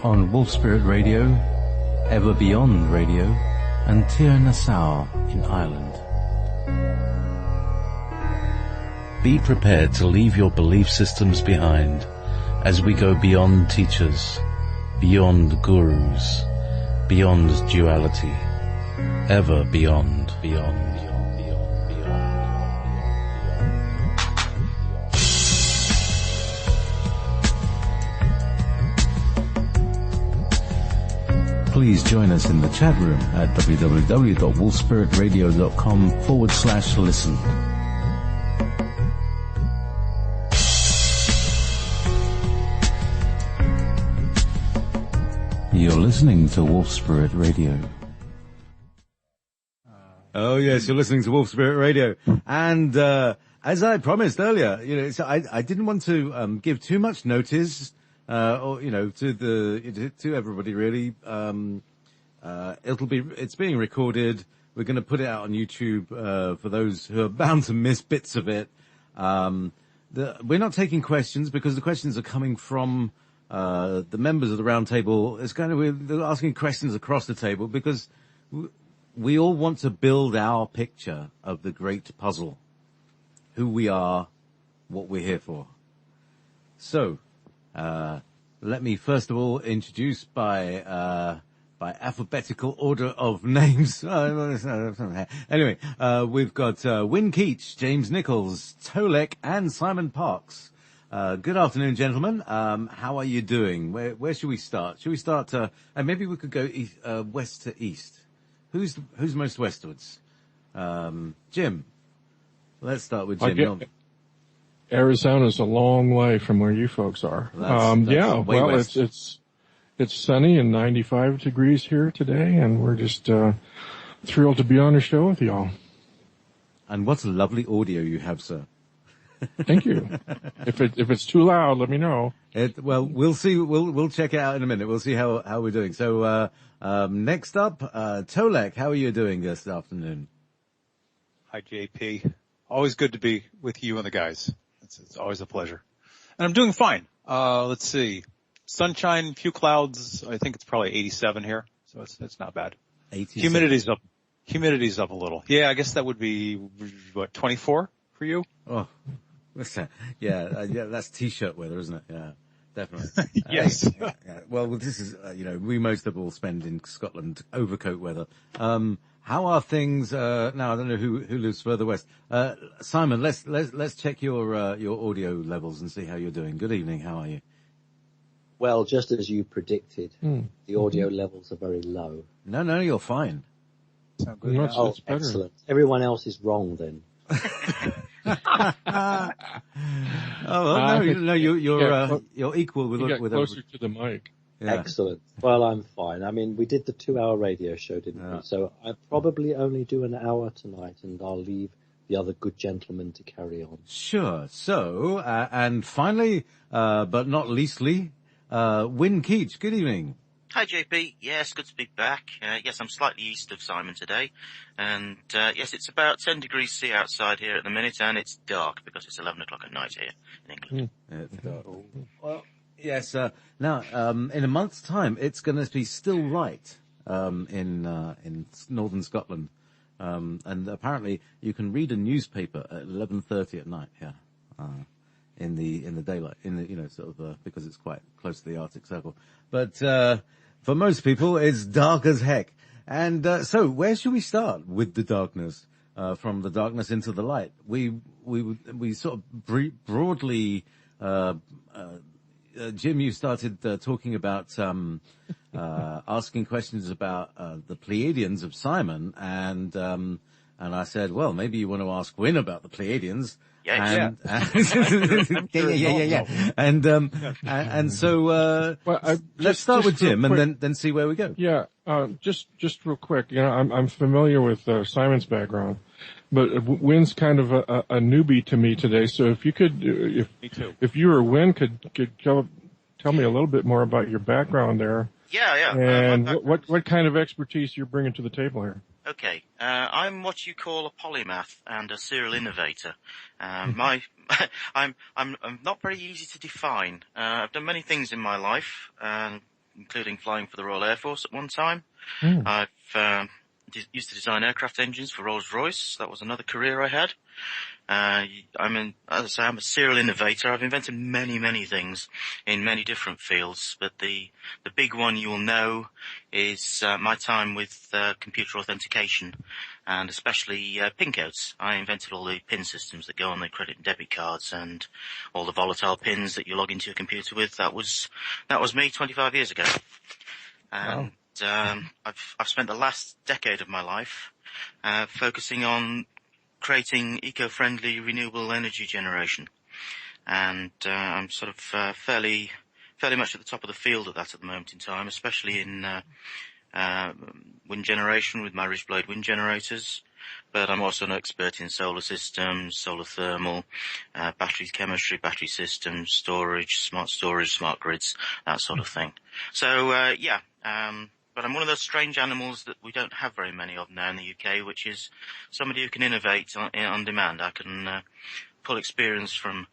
On Wolf Spirit Radio, Ever Beyond Radio, and Tir Nassau in Ireland. Be prepared to leave your belief systems behind as we go beyond teachers, beyond gurus, beyond duality, ever beyond, beyond. Please join us in the chat room at www.wolfspiritradio.com/listen. You're listening to Wolf Spirit Radio. Oh yes, you're listening to Wolf Spirit Radio. And as I promised earlier, I didn't want to give too much notice to everybody really. It's being recorded. We're going to put it out on YouTube for those who are bound to miss bits of it. We're not taking questions because the questions are coming from the members of the round table. They're asking questions across the table because we all want to build our picture of the great puzzle, who we are, what we're here for. So, let me first of all introduce by alphabetical order of names. Anyway, we've got Win Keech, James Nicholls, Tolec, and Simon Parks. Good afternoon, gentlemen. How are you doing? Where should we start? Should we start? And maybe we could go west to east. Who's most westwards? Jim. Let's start with Jim. Arizona's a long way from where you folks are. It's sunny and 95 degrees here today, and we're just thrilled to be on the show with y'all. And what a lovely audio you have, sir. Thank you. If it's too loud, let me know. We'll see. We'll check it out in a minute. We'll see how we're doing. So next up, Tolec, how are you doing this afternoon? Hi, JP. Always good to be with you and the guys. It's always a pleasure. And I'm doing fine. Let's see. Sunshine, few clouds. I think it's probably 87 here, so it's not bad. 87. Humidity's up a little. Yeah, I guess that would be, 24 for you? Oh, yeah, that's t-shirt weather, isn't it? Yeah, definitely. Yes. Yeah. Well, this is, we most of all spend in Scotland overcoat weather. How are things, now I don't know who lives further west. Simon, let's check your audio levels and see how you're doing. Good evening, how are you? Well, just as you predicted, the audio levels are very low. No, you're fine. Sound good. Oh, excellent. Everyone else is wrong then. You're equal with closer to the mic. Yeah. Excellent. Well, I'm fine. I mean, we did the 2-hour radio show, didn't we? So I probably only do an hour tonight, and I'll leave the other good gentlemen to carry on. Sure. So, and finally, but not leastly, Win Keech. Good evening. Hi, JP. Yes, good to be back. Yes, I'm slightly east of Simon today. And, yes, it's about 10 degrees C outside here at the minute, and it's dark because it's 11 o'clock at night here in England. It's dark. Well, yes, now, in a month's time, it's going to be still light, in northern Scotland. And apparently you can read a newspaper at 11:30 at night here, in the daylight, because it's quite close to the Arctic Circle. But, for most people, it's dark as heck. And, so where should we start with the darkness, from the darkness into the light? We sort of broadly, Jim, you started talking about asking questions about the Pleiadians of Simon, and I said, well, maybe you want to ask Win about the Pleiadians. Yeah. And so let's start with Jim and then see where we go. Yeah, just real quick. I'm familiar with Simon's background, but Win's kind of a newbie to me today. So if you could, if you or Win could tell me a little bit more about your background there. Yeah. And what kind of expertise you're bringing to the table here? Okay, I'm what you call a polymath and a serial innovator. I'm not very easy to define. I've done many things in my life, including flying for the Royal Air Force at one time. I've used to design aircraft engines for Rolls-Royce. That was another career I had. As I say, I'm a serial innovator. I've invented many things in many different fields, but the big one you will know is my time with computer authentication, and especially PIN codes. I invented all the PIN systems that go on the credit and debit cards, and all the volatile PINs that you log into your computer with. That was me 25 years ago. And I've spent the last decade of my life focusing on creating eco-friendly renewable energy generation. And I'm sort of fairly much at the top of the field of that at the moment in time, especially in wind generation with my Ridgeblade wind generators. But I'm also an expert in solar systems, solar thermal, battery chemistry, battery systems, storage, smart grids, that sort of thing. So, but I'm one of those strange animals that we don't have very many of now in the UK, which is somebody who can innovate on demand. I can pull experience from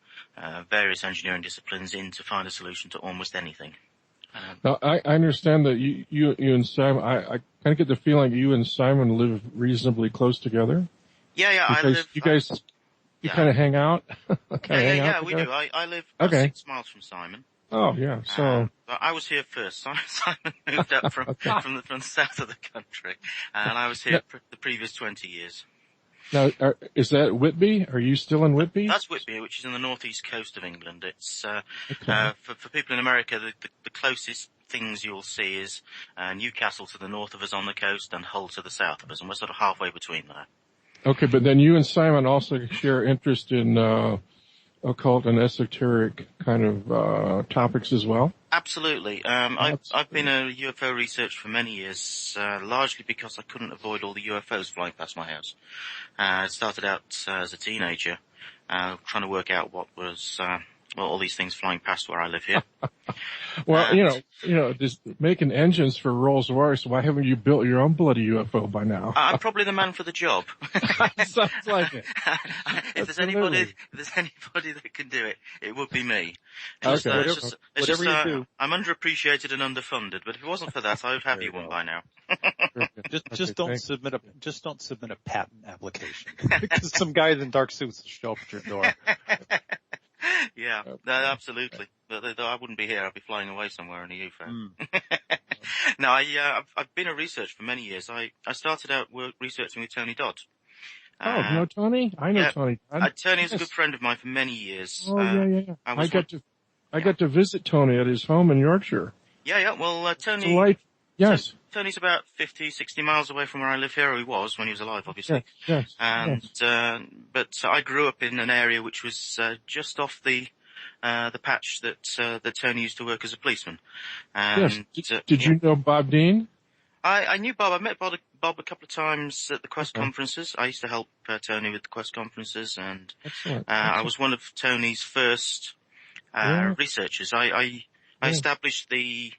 various engineering disciplines in to find a solution to almost anything. Now, I understand that you and Simon, I kind of get the feeling you and Simon live reasonably close together. Yeah, because I live. You guys, you kind of hang out. Yeah, we do. I live about 6 miles from Simon. Oh, yeah. So I was here first. Simon moved up from the south of the country, and I was here the previous 20 years. Now, is that Whitby? Are you still in Whitby? That's Whitby, which is in the northeast coast of England. It's for people in America, the closest things you'll see is Newcastle to the north of us on the coast and Hull to the south of us, and we're sort of halfway between there. Okay, but then you and Simon also share interest in occult and esoteric kind of topics as well? Absolutely. I've been a UFO researcher for many years, largely because I couldn't avoid all the UFOs flying past my house. I started out as a teenager, trying to work out what was all these things flying past where I live here. Well, just making engines for Rolls-Royce, why haven't you built your own bloody UFO by now? I'm probably the man for the job. Sounds like it. If there's anybody that can do it, it would be me. I'm underappreciated and underfunded, but if it wasn't for that, I would have you one by now. Just don't submit a patent application because some guys in dark suits will show up at your door. Yeah, no, absolutely. But I wouldn't be here. I'd be flying away somewhere in a UFO. No, I've been a researcher for many years. I started out researching with Tony Dodd. You know Tony? I know Tony. Tony is a good friend of mine for many years. Oh, yeah. I got to visit Tony at his home in Yorkshire. Yeah. Well, Tony. Yes. Tony's about 50, 60 miles away from where I live here. Or he was when he was alive, obviously. Yes. But I grew up in an area which was just off the patch that Tony used to work as a policeman. And, yes. Did you know Bob Dean? I knew Bob. I met Bob a couple of times at the Quest conferences. I used to help Tony with the Quest conferences, and I was one of Tony's first researchers. I established the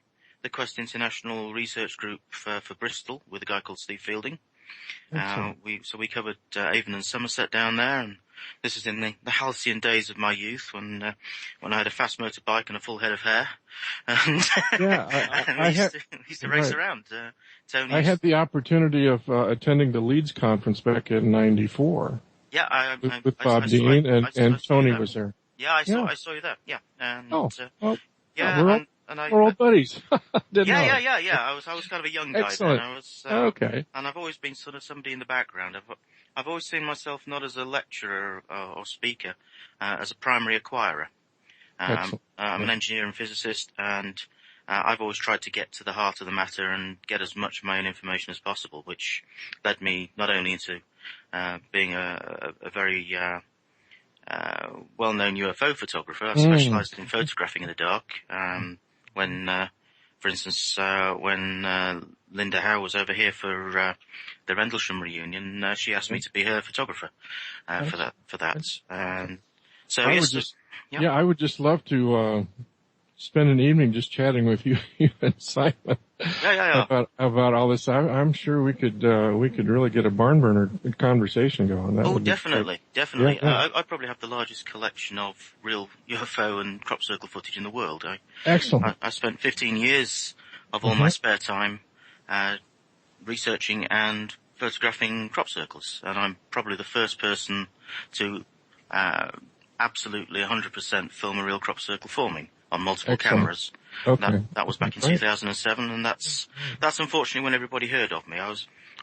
Quest International Research Group for Bristol with a guy called Steve Fielding. We covered Avon and Somerset down there, and this is in the halcyon days of my youth when I had a fast motorbike and a full head of hair. And I used to race around. I had the opportunity of attending the Leeds conference back in '94. Yeah, with Bob Dean and Tony was there. Yeah, I saw you there. Yeah, and we're old buddies. Yeah. I was kind of a young guy. Excellent. Then. Okay. And I've always been sort of somebody in the background. I've always seen myself not as a lecturer or speaker, as a primary acquirer. I'm an engineer and physicist, and I've always tried to get to the heart of the matter and get as much of my own information as possible, which led me not only into being a very well-known UFO photographer. I've specialized in photographing in the dark. For instance, when Linda Howe was over here for the Rendlesham reunion, she asked me to be her photographer for that. So I would just love to spend an evening just chatting with you, you and Simon. Yeah. About all this. I'm sure we could really get a barn burner conversation going. That would definitely. Yeah. I probably have the largest collection of real UFO and crop circle footage in the world. Excellent. I spent 15 years of all my spare time, researching and photographing crop circles, and I'm probably the first person to, absolutely 100% film a real crop circle forming on multiple cameras. Okay. That was back in 2007, and that's unfortunately when everybody heard of me.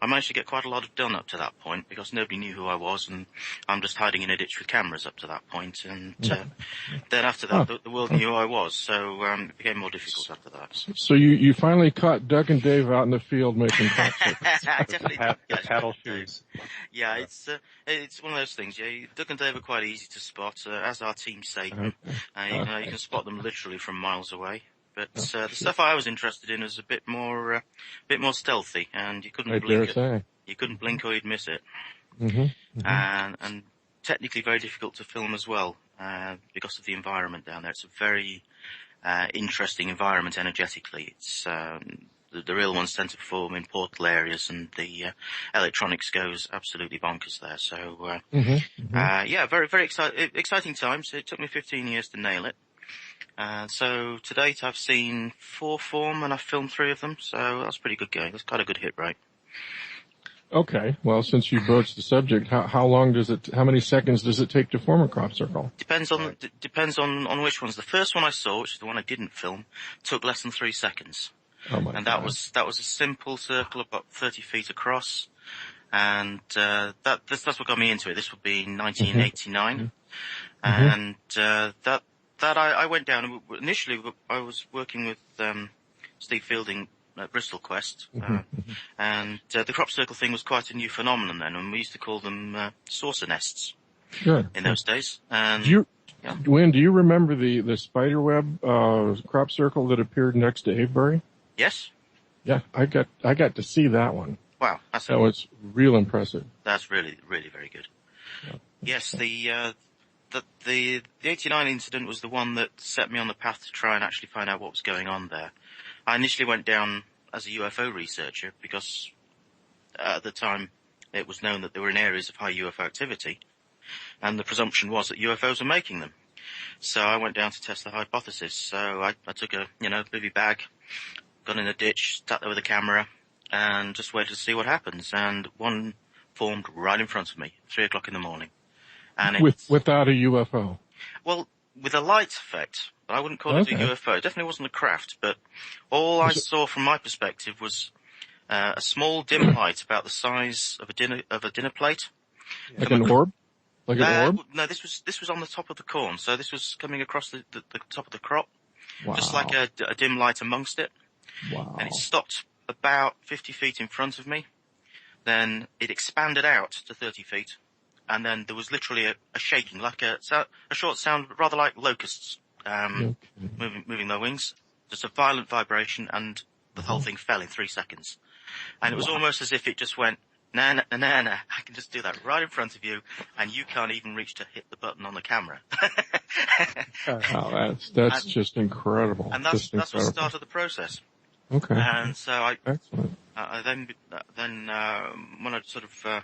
I managed to get quite a lot done up to that point because nobody knew who I was, and I'm just hiding in a ditch with cameras up to that point. And then after that, the world knew who I was, so it became more difficult after that. So you finally caught Doug and Dave out in the field making crop circles. I definitely the paddle shoes. Yeah, it's one of those things. Yeah, Doug and Dave are quite easy to spot, as are Team Satan. You can spot them literally from miles away. But the stuff I was interested in was a bit more stealthy, and you couldn't blink. You couldn't blink or you'd miss it. And technically very difficult to film as well, because of the environment down there. It's a very interesting environment energetically. It's the real ones tend to perform in portal areas, and the electronics goes absolutely bonkers there. So yeah, very very exciting times. It took me 15 years to nail it. So to date I've seen 4 form and I've filmed 3 of them, so that's pretty good going. That's quite a good hit rate. Okay, well, since you broached the subject, how many seconds does it take to form a crop circle? Depends on which ones. The first one I saw, which is the one I didn't film, took less than 3 seconds. Oh my God. That was a simple circle about 30 feet across, and that's what got me into it. This would be in 1989, and that I went down. Initially, I was working with Steve Fielding at Bristol Quest, and the crop circle thing was quite a new phenomenon then, and we used to call them saucer nests in those days. And Wynn, do you remember the spiderweb crop circle that appeared next to Avebury? Yes. Yeah, I got to see that one. Wow, that was real impressive. That's really really very good. Yeah. Yes, the 89 incident was the one that set me on the path to try and actually find out what was going on there. I initially went down as a UFO researcher because at the time it was known that they were in areas of high UFO activity, and the presumption was that UFOs were making them. So I went down to test the hypothesis. So I took a bivvy bag, got in a ditch, sat there with a camera, and just waited to see what happens. And one formed right in front of me, 3 o'clock in the morning. And without a UFO? Well, with a light effect, but I wouldn't call it a UFO. It definitely wasn't a craft, but all I saw from my perspective was a small dim light about the size of a dinner plate. Like an orb? Like an orb? No, this was on the top of the corn, so this was coming across the top of the crop. Wow. Just like a dim light amongst it. Wow. And it stopped about 50 feet in front of me. Then it expanded out to 30 feet. And then there was literally a shaking, like a short sound, rather like locusts, moving their wings. Just a violent vibration, and the whole thing fell in 3 seconds. And it was almost as if it just went, nah, I can just do that right in front of you, and you can't even reach to hit the button on the camera. Wow, that's just incredible. And that's what started the process. Okay. And so Excellent. then when I sort of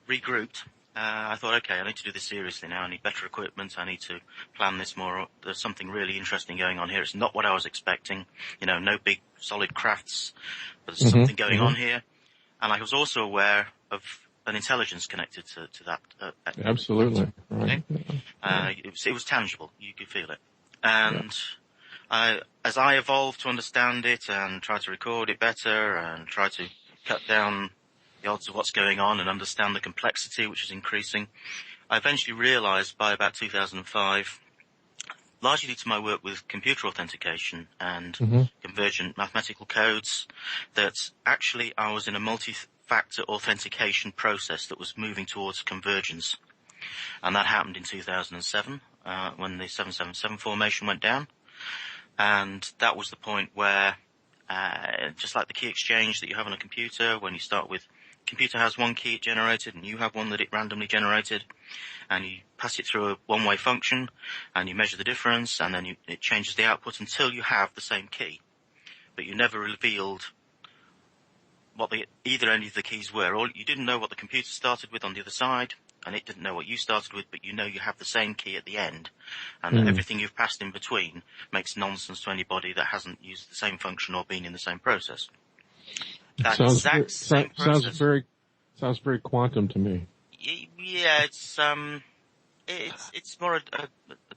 regrouped, I thought, okay, I need to do this seriously now. I need better equipment. I need to plan this more. There's something really interesting going on here. It's not what I was expecting. No big solid crafts, but there's something going on here. And I was also aware of an intelligence connected to that. Absolutely. Right. Okay? It was tangible. You could feel it. And as I evolved to understand it and try to record it better and try to cut down the odds of what's going on and understand the complexity, which is increasing, I eventually realized by about 2005, largely due to my work with computer authentication and convergent mathematical codes, that actually I was in a multi-factor authentication process that was moving towards convergence. And that happened in 2007, when the 777 formation went down. And that was the point where, just like the key exchange that you have on a computer, when you start with computer has one key it generated, and you have one that it randomly generated, and you pass it through a one-way function, and you measure the difference, and then it changes the output until you have the same key. But you never revealed what either end of the keys were. Or you didn't know what the computer started with on the other side, and it didn't know what you started with, but you know you have the same key at the end, and that everything you've passed in between makes nonsense to anybody that hasn't used the same function or been in the same process. That exact same process. Sounds very quantum to me. Yeah, it's more a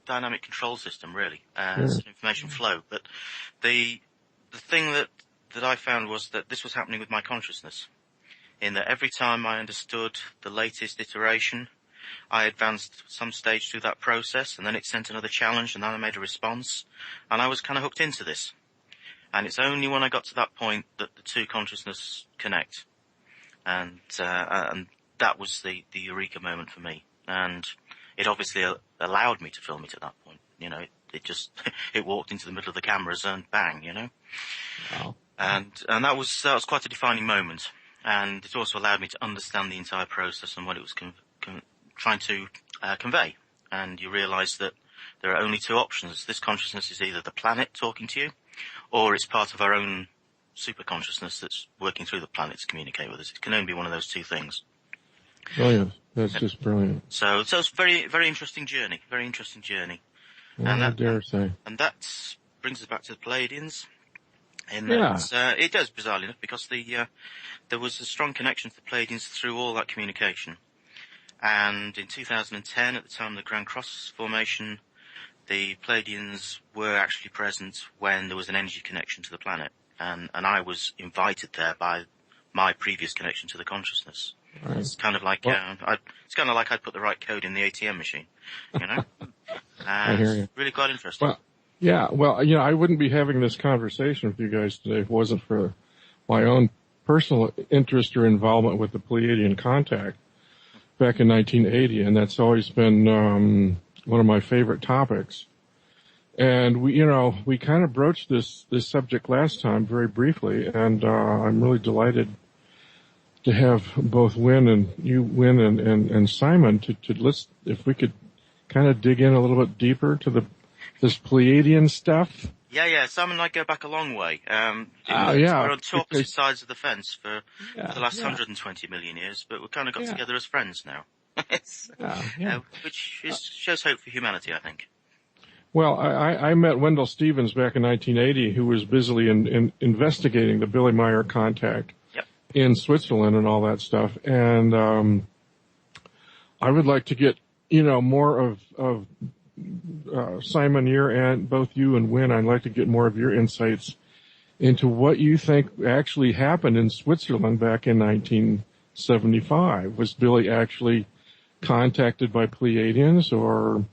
dynamic control system, really. It's an information flow. But the thing that I found was that this was happening with my consciousness, in that every time I understood the latest iteration, I advanced some stage through that process, and then it sent another challenge, and then I made a response, and I was kind of hooked into this. And it's only when I got to that point that the two consciousness connect. And that was the eureka moment for me. And it obviously allowed me to film it at that point. You know, it just, it walked into the middle of the cameras and bang, you know. Wow. And that was quite a defining moment. And it also allowed me to understand the entire process and what it was trying to convey. And you realize that there are only two options. This consciousness is either the planet talking to you, or it's part of our own super consciousness that's working through the planet to communicate with us. It can only be one of those two things. Brilliant. That's just brilliant. So it's a very, very interesting journey. Very interesting journey. Well, I dare say. And that brings us back to the Pleiadians. It does, bizarrely enough, because there was a strong connection to the Pleiadians through all that communication. And in 2010, at the time of the Grand Cross formation, the Pleiadians were actually present when there was an energy connection to the planet. And I was invited there by my previous connection to the consciousness. Right. It's kind of like I'd put the right code in the ATM machine, you know. I hear you. Really quite interesting. Well, yeah. Well, you know, I wouldn't be having this conversation with you guys today if it wasn't for my own personal interest or involvement with the Pleiadian contact back in 1980, and that's always been one of my favorite topics. And we kind of broached this subject last time very briefly, and I'm really delighted to have both Win and Simon to let's, if we could kind of dig in a little bit deeper to this Pleiadian stuff. Yeah. Simon and I go back a long way. We're on two opposite sides of the fence for the last 120 million years, but we've kind of got together as friends now. Which shows hope for humanity, I think. Well, I met Wendell Stevens back in 1980, who was busily investigating the Billy Meyer contact in Switzerland and all that stuff. And I would like to get more of Simon, both you and Win. I'd like to get more of your insights into what you think actually happened in Switzerland back in 1975. Was Billy actually contacted by Pleiadians, or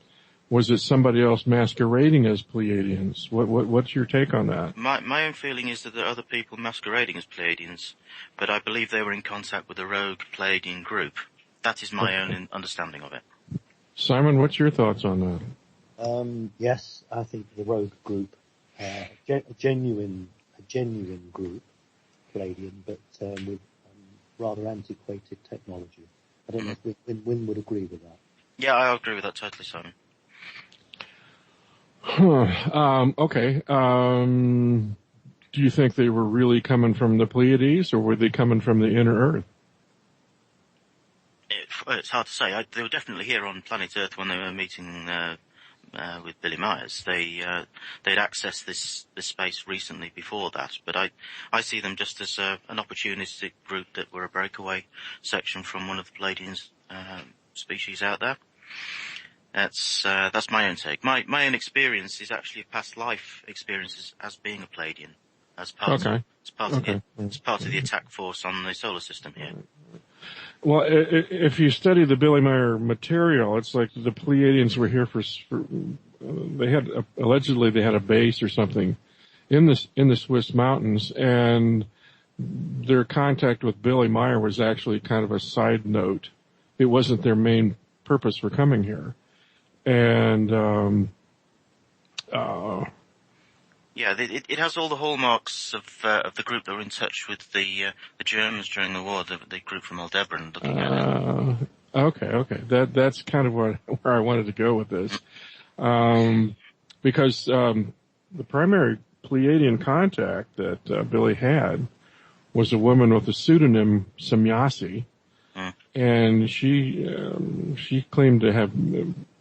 was it somebody else masquerading as Pleiadians? What's your take on that? My own feeling is that there are other people masquerading as Pleiadians, but I believe they were in contact with a rogue Pleiadian group. That is my own understanding of it. Simon, what's your thoughts on that? Yes, I think the rogue group, a genuine group, Pleiadian, but with rather antiquated technology. I don't know if Win would agree with that. Yeah, I agree with that totally, Simon. Okay. Do you think they were really coming from the Pleiades, or were they coming from the inner Earth? It's hard to say. They were definitely here on planet Earth when they were meeting with Billy Myers. They'd accessed this space recently before that, but I see them just as an opportunistic group that were a breakaway section from one of the Pleiadian species out there. That's my own take. My own experience is actually past life experiences as being a Pleiadian, as part of the attack force on the solar system here. Well, if you study the Billy Meyer material, it's like the Pleiadians were here for allegedly they had a base or something in the Swiss mountains, and their contact with Billy Meyer was actually kind of a side note. It wasn't their main purpose for coming here. And Yeah, it has all the hallmarks of the group that were in touch with the Germans during the war, the group from Aldebaran looking at it. Okay. That's kind of where I wanted to go with this. Because the primary Pleiadian contact that Billy had was a woman with the pseudonym Semyasi, and she claimed to have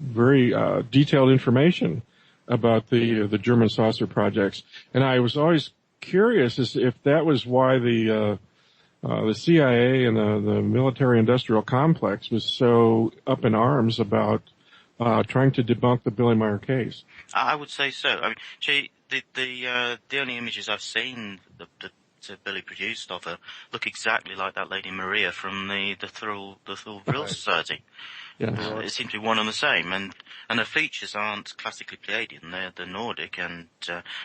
very detailed information about the German saucer projects. And I was always curious as if that was why the CIA and the military-industrial complex was so up in arms about trying to debunk the Billy Meyer case. I would say so. I mean, the only images I've seen that Billy produced of her look exactly like that Lady Maria from the Thule Vril Society. Yes. It seems to be one and the same, and her features aren't classically Pleiadian. They're Nordic and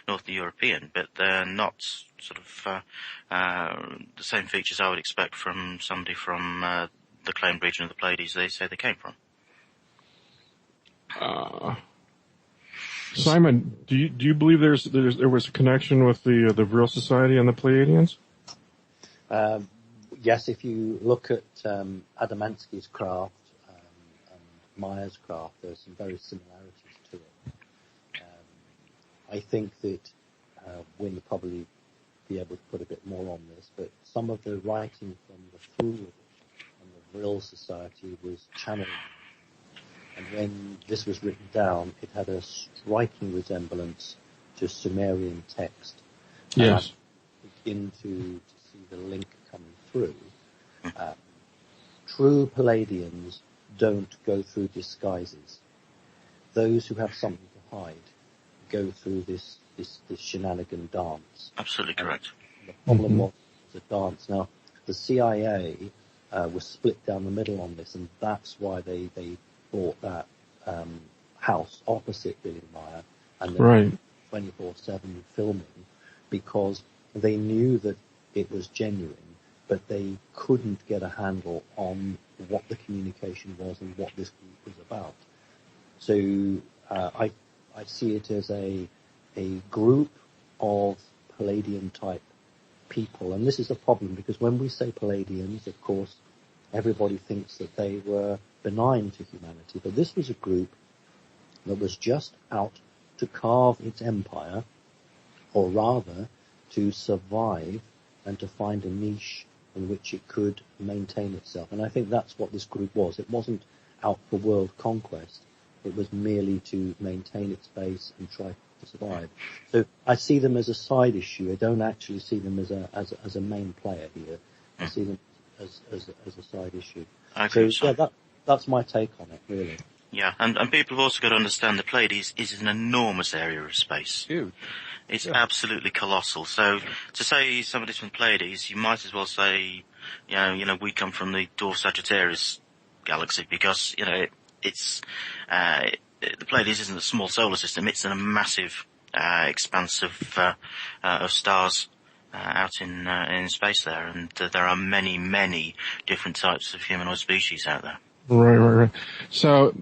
Northern European, but they're not sort of the same features I would expect from somebody from the claimed region of the Pleiades they say they came from. Simon, do you believe there was a connection with the Vril Society and the Pleiadians? Yes, if you look at Adamansky's craft and Meyer's craft, there's some very similarities to it. I think that Wynne will probably be able to put a bit more on this, but some of the writing from the Thule and the Vril Society was channeled. And when this was written down, it had a striking resemblance to Sumerian text. Yes. And I begin to see the link coming through. True Palladians don't go through disguises. Those who have something to hide go through this shenanigan dance. Absolutely correct. And the problem was the dance. Now, the CIA was split down the middle on this, and that's why they bought that house opposite Billy Meyer and the 24/7 filming, because they knew that it was genuine, but they couldn't get a handle on what the communication was and what this group was about. So I see it as a group of Palladian type people, and this is a problem because when we say Palladians, of course, everybody thinks that they were benign to humanity, but this was a group that was just out to carve its empire, or rather to survive and to find a niche in which it could maintain itself. And I think that's what this group was. It wasn't out for world conquest. It was merely to maintain its base and try to survive. So I see them as a side issue. I don't actually see them as a main player here. I see them as a side issue. That's my take on it, really. Yeah, and people have also got to understand the Pleiades is an enormous area of space. Huge. It's absolutely colossal. So to say somebody's from Pleiades, you might as well say, you know, we come from the dwarf Sagittarius galaxy, because it's the Pleiades isn't a small solar system; it's a massive expanse of stars out in space there, and there are many different types of humanoid species out there. Right. So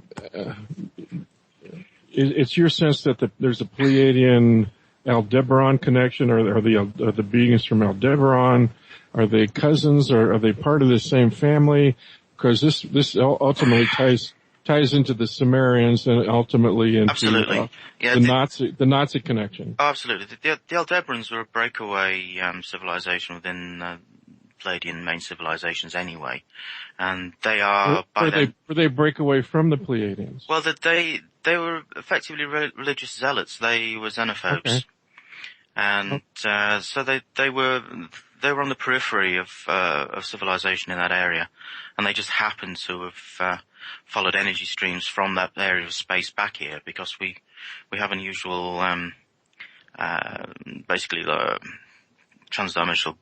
it's your sense that there's a Pleiadian Aldebaran connection, or are the beings from Aldebaran? Are they cousins, or are they part of the same family? Because this ultimately ties into the Sumerians and ultimately into the Nazi connection. Oh, absolutely. The Aldebarans were a breakaway civilization within Pleiadian main civilizations anyway, and they are were they breakaway from the Pleiadians? Well, they were effectively religious zealots. They were xenophobes, and so they were on the periphery of civilization in that area, and they just happened to have followed energy streams from that area of space back here, because we have unusual basically transdimensional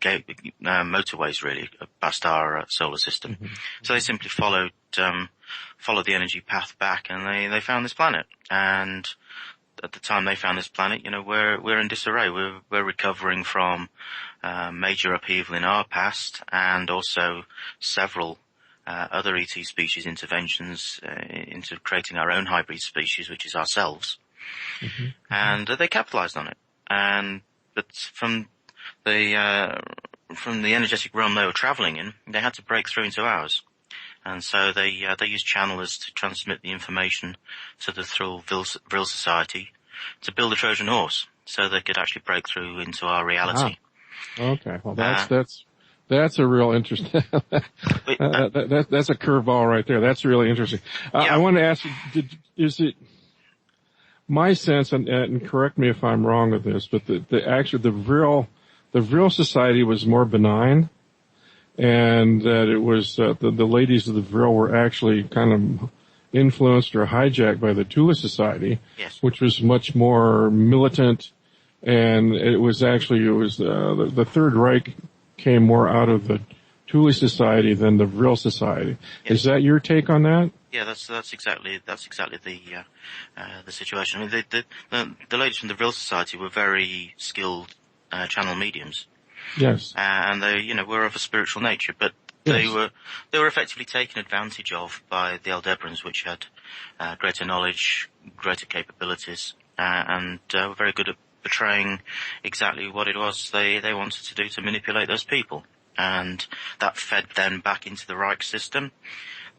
motorways really past our solar system. So they simply followed the energy path back, and they found this planet. And at the time they found this planet, we're in disarray. We're recovering from major upheaval in our past, and also several other ET species interventions into creating our own hybrid species, which is ourselves. And they capitalized on it. but from the energetic realm they were traveling in, they had to break through into ours. And so they used channelers to transmit the information to the Vril Society to build a Trojan horse, so they could actually break through into our reality. Okay, well that's a real interesting. That's a curveball right there. That's really interesting. I want to ask you: is it my sense, and correct me if I'm wrong with this, but the Vril Society was more benign, and that it was the ladies of the Vril were actually kind of influenced or hijacked by the Tolec Society, yes, which was much more militant, and it was the Third Reich came more out of the Tolec Society than the Vril Society. Yes. Is that your take on that? Yeah, that's exactly the situation. I mean, the ladies from the Vril Society were very skilled channel mediums. Yes. And they, were of a spiritual nature, but they were effectively taken advantage of by the Aldebarans, which had greater knowledge, greater capabilities, and were very good at portraying exactly what it was they wanted to do to manipulate those people. And that fed them back into the Reich system.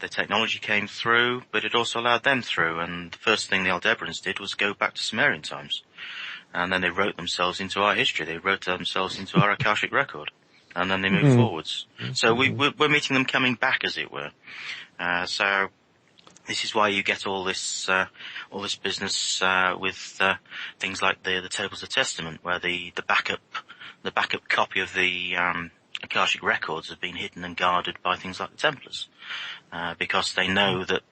The technology came through, but it also allowed them through. And the first thing the Aldebarans did was go back to Sumerian times. And then they wrote themselves into our history. They wrote themselves into our Akashic record. And then they moved forwards. So we're meeting them coming back, as it were. So this is why you get all this business with things like the Tables of Testament, where the backup copy of the Akashic records have been hidden and guarded by things like the Templars, because they know that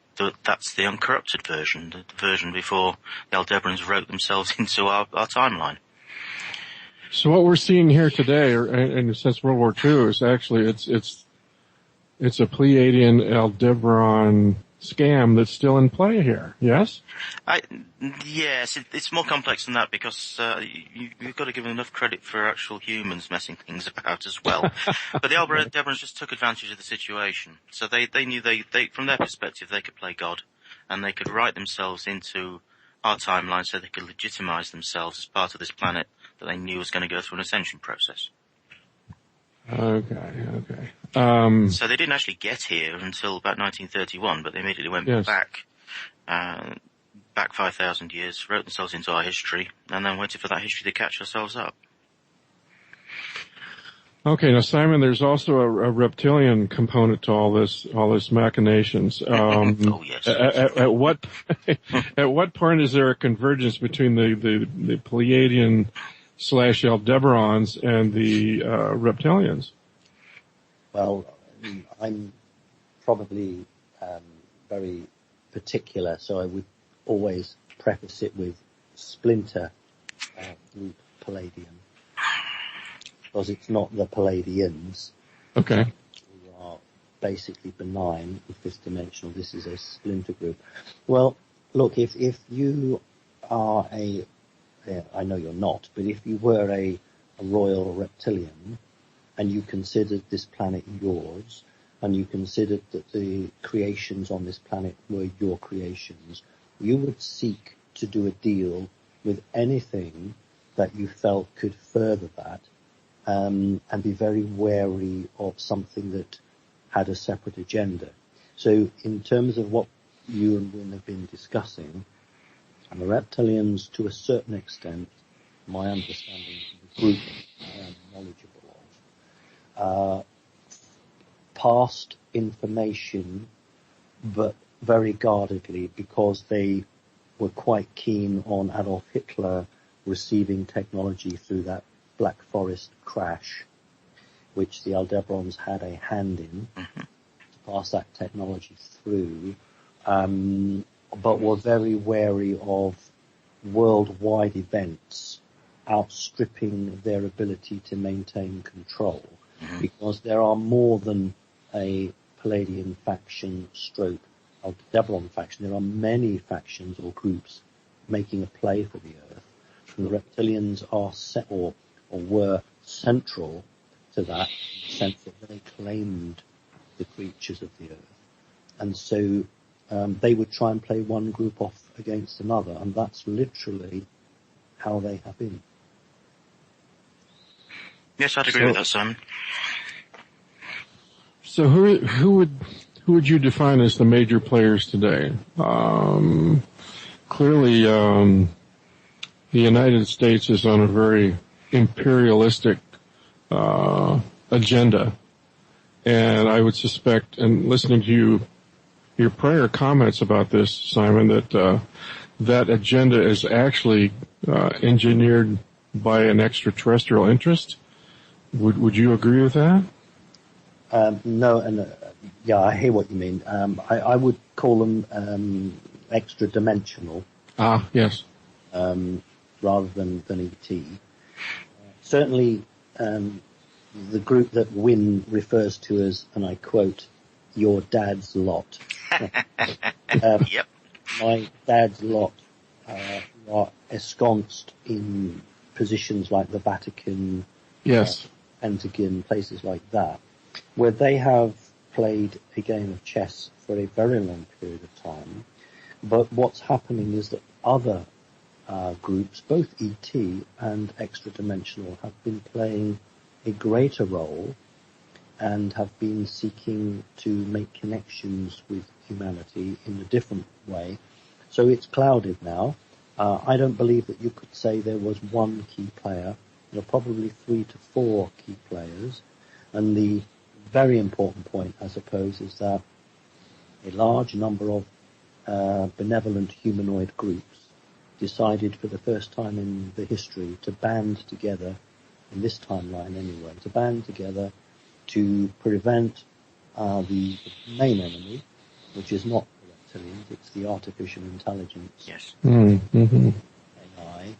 that's the uncorrupted version, the version before the Aldebarans wrote themselves into our timeline. So what we're seeing here today, and since World War II, is actually it's a Pleiadian Aldebaran scam that's still in play here. Yes? Yes, it's more complex than that, because you've got to give them enough credit for actual humans messing things about as well. But the Aldebarans just took advantage of the situation. So they knew they from their perspective, they could play God, and they could write themselves into our timeline so they could legitimize themselves as part of this planet that they knew was going to go through an ascension process. Okay. So they didn't actually get here until about 1931, but they immediately went back 5,000 years, wrote themselves into our history, and then waited for that history to catch ourselves up. Okay, now Simon, there's also a reptilian component to all this machinations. Oh yes. At what point is there a convergence between the Pleiadian / Aldebarans and the reptilians? Well, I'm probably very particular, so I would always preface it with splinter group Palladian, because it's not the Palladians. Okay. Who are basically benign and fifth dimensional. This is a splinter group. Well, look, if you are I know you're not, but if you were a royal reptilian and you considered this planet yours, and you considered that the creations on this planet were your creations, you would seek to do a deal with anything that you felt could further that, and be very wary of something that had a separate agenda. So in terms of what you and Wynne have been discussing, and the reptilians, to a certain extent, my understanding of the group I am knowledgeable of, passed information, but very guardedly, because they were quite keen on Adolf Hitler receiving technology through that Black Forest crash, which the Aldebarans had a hand in, to pass that technology through, but were very wary of worldwide events outstripping their ability to maintain control, because there are more than a Palladian faction stroke Aldebaran faction. There are many factions or groups making a play for the Earth. And the reptilians are were central to that, in the sense that they claimed the creatures of the Earth. And so they would try and play one group off against another, and that's literally how they have been. Yes, I'd agree with that, Simon. So who would you define as the major players today? Clearly, the United States is on a very imperialistic agenda, and I would suspect, and listening to your prior comments about this, Simon, that that agenda is actually engineered by an extraterrestrial interest. Would you agree with that? No, and yeah, I hear what you mean. I would call them extra dimensional. Ah, yes. Rather than ET. Certainly, the group that Wynne refers to as, and I quote, your dad's lot. Yep. My dad's lot are ensconced in positions like the Vatican, Yes. Pentagon, places like that, where they have played a game of chess for a very long period of time. But what's happening is that other groups, both ET and extra-dimensional, have been playing a greater role and have been seeking to make connections with humanity in a different way. So it's clouded now. I don't believe that you could say there was one key player. There are probably 3 to 4 key players. And the very important point, I suppose, is that a large number of benevolent humanoid groups decided for the first time in the history to band together, in this timeline anyway, to band together to prevent the main enemy, which is not the reptilians, it's the artificial intelligence. Yes. Mm-hmm. AI,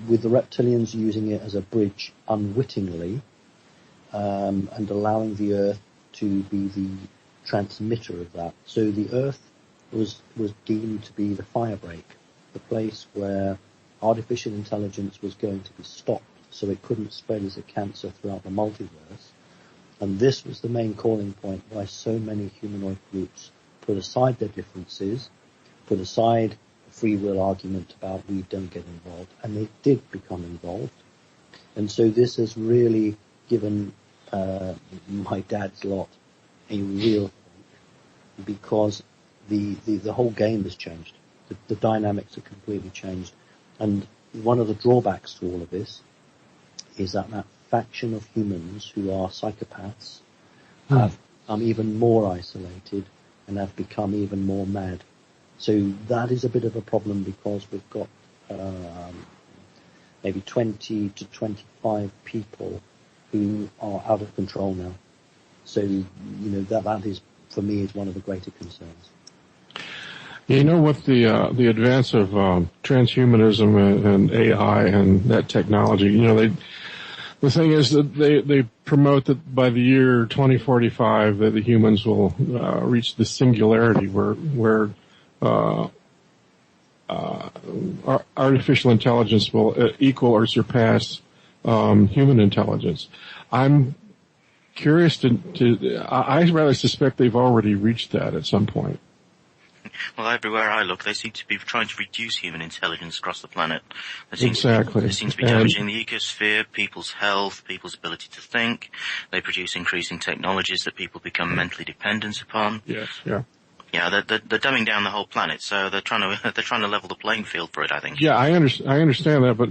with the reptilians using it as a bridge unwittingly, and allowing the Earth to be the transmitter of that. So the Earth was deemed to be the firebreak, the place where artificial intelligence was going to be stopped so it couldn't spread as a cancer throughout the multiverse. And this was the main calling point why so many humanoid groups put aside their differences, put aside the free will argument about we don't get involved, and they did become involved. And so this has really given my dad's lot a real thing, because the whole game has changed. The dynamics have completely changed. And one of the drawbacks to all of this is that faction of humans who are psychopaths have become even more isolated and have become even more mad. So that is a bit of a problem, because we've got maybe 20 to 25 people who are out of control now. So, that is, for me, is one of the greater concerns. You know, with the advance of transhumanism and AI and that technology, the thing is that they promote that by the year 2045 that the humans will reach the singularity where artificial intelligence will equal or surpass human intelligence. I'm curious I rather suspect they've already reached that at some point. Well, everywhere I look, they seem to be trying to reduce human intelligence across the planet. They seem to be damaging the ecosphere, people's health, people's ability to think. They produce increasing technologies that people become mentally dependent upon. Yes, yeah. Yeah, they're dumbing down the whole planet, so they're trying to level the playing field for it, I think. Yeah, I understand that, but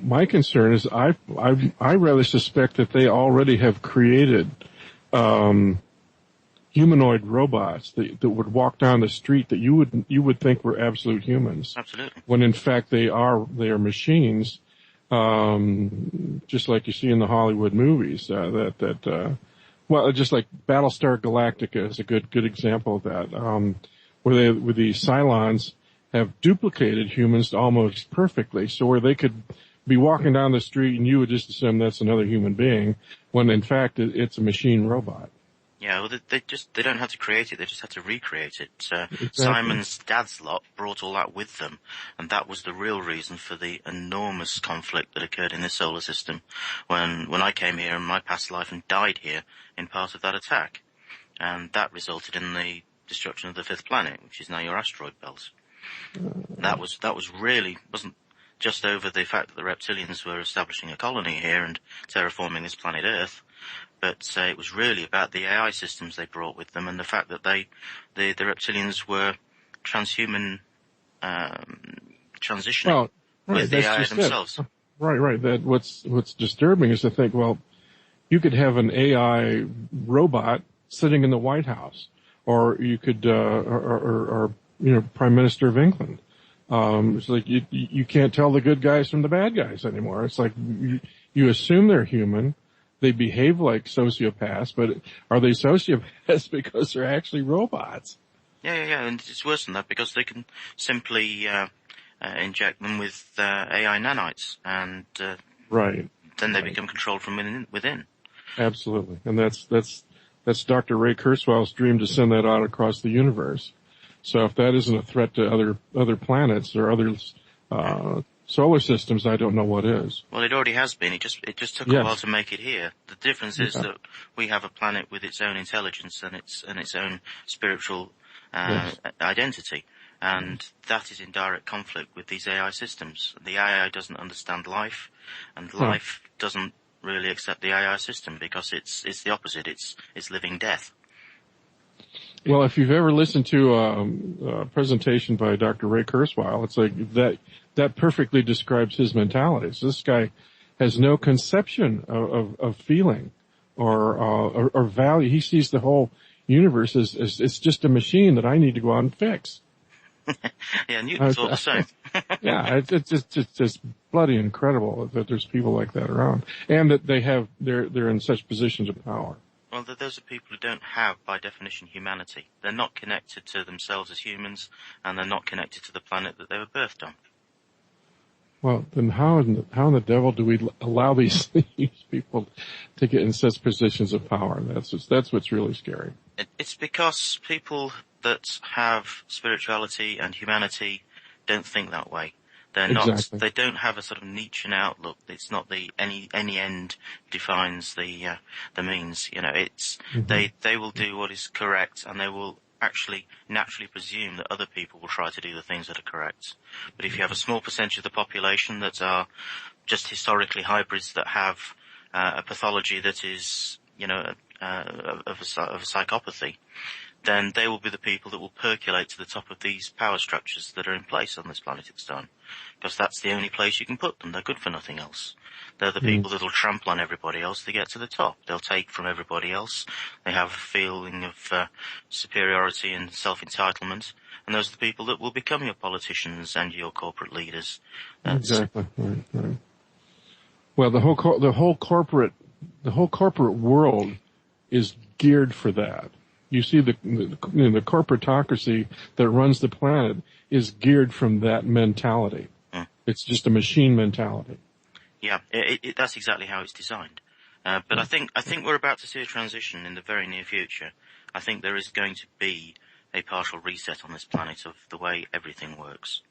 my concern is I rather suspect that they already have created humanoid robots that would walk down the street that you would think were absolute humans. Absolutely. When in fact they are machines, just like you see in the Hollywood movies. Well, just like Battlestar Galactica is a good example of that, where the Cylons have duplicated humans almost perfectly, so where they could be walking down the street and you would just assume that's another human being, when in fact it's a machine robot. Yeah, well, they don't have to create it, they just have to recreate it. Exactly. Simon's dad's lot brought all that with them, and that was the real reason for the enormous conflict that occurred in this solar system when I came here in my past life and died here in part of that attack. And that resulted in the destruction of the 5th planet, which is now your asteroid belt. That was really, wasn't just over the fact that the reptilians were establishing a colony here and terraforming this planet Earth, but it was really about the AI systems they brought with them and the fact that the reptilians were transhuman transitioning with the AI themselves. Right. That what's disturbing is to think, well, you could have an AI robot sitting in the White House, or you could, or Prime Minister of England. It's like you can't tell the good guys from the bad guys anymore. It's like you assume they're human. They behave like sociopaths, but are they sociopaths because they're actually robots? Yeah, and it's worse than that because they can simply inject them with AI nanites, and right. Then they become controlled from within. Absolutely, and that's Dr. Ray Kurzweil's dream to send that out across the universe. So if that isn't a threat to other planets or other solar systems, I don't know what is. Well, it already has been. It just took a while to make it here. The difference is that we have a planet with its own intelligence and its own spiritual identity, and that is in direct conflict with these AI systems. The AI doesn't understand life, and life doesn't really accept the AI system because it's the opposite. It's living death. Well, if you've ever listened to a presentation by Dr. Ray Kurzweil, it's like that perfectly describes his mentality. So this guy has no conception of feeling or value. He sees the whole universe as it's just a machine that I need to go out and fix. Yeah, Newton's all the same. Yeah, it's just bloody incredible that there's people like that around, and that they're in such positions of power. Well, those are people who don't have, by definition, humanity. They're not connected to themselves as humans, and they're not connected to the planet that they were birthed on. Well, then how in the devil do we allow these people to get in such positions of power? That's what's really scary. It's because people that have spirituality and humanity don't think that way. They're not. They don't have a sort of Nietzschean outlook. It's not any end defines the means. It's they will do what is correct, and they will actually naturally presume that other people will try to do the things that are correct. But if you have a small percentage of the population that are just historically hybrids that have a pathology that is, of a psychopathy, then they will be the people that will percolate to the top of these power structures that are in place on this planet at this time. Because that's the only place you can put them. They're good for nothing else. They're the people that will trample on everybody else to get to the top. They'll take from everybody else. They have a feeling of superiority and self-entitlement. And those are the people that will become your politicians and your corporate leaders. Exactly. Right. Well, the whole corporate world is geared for that. You see the corporatocracy that runs the planet is geared from that mentality. It's just a machine mentality. Yeah, that's exactly how it's designed. But I think we're about to see a transition in the very near future. I think there is going to be a partial reset on this planet of the way everything works.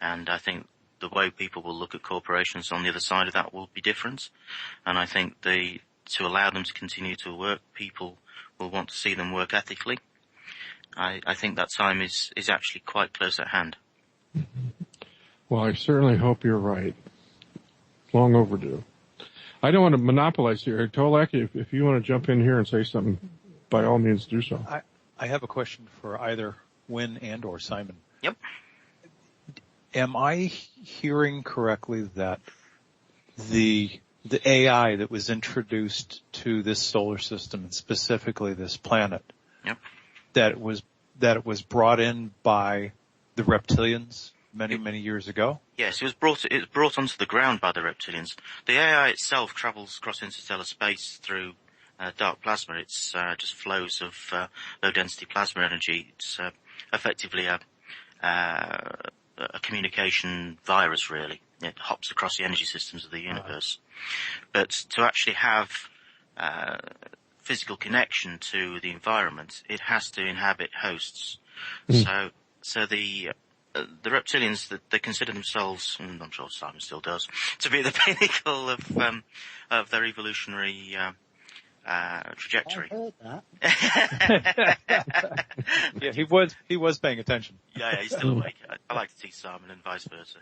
And I think the way people will look at corporations on the other side of that will be different. And I think to allow them to continue to work, people will want to see them work ethically. I think that time is actually quite close at hand. Well, I certainly hope you're right. Long overdue. I don't want to monopolize here. Tolec, if you want to jump in here and say something, by all means do so. I have a question for either Wynn and or Simon. Yep. Am I hearing correctly that the AI that was introduced to this solar system, and specifically this planet, that it was brought in by the reptilians many years ago? Yes, it was brought onto the ground by the reptilians. The AI itself travels across interstellar space through dark plasma. It's just flows of low density plasma energy. It's effectively a communication virus, really. It hops across the energy systems of the universe. But to actually have physical connection to the environment, it has to inhabit hosts. So the reptilians, they consider themselves, and I'm sure Simon still does, to be the pinnacle of their evolutionary trajectory. I heard that. Yeah, he was paying attention. Yeah, he's still awake. I like to teach Simon and vice versa.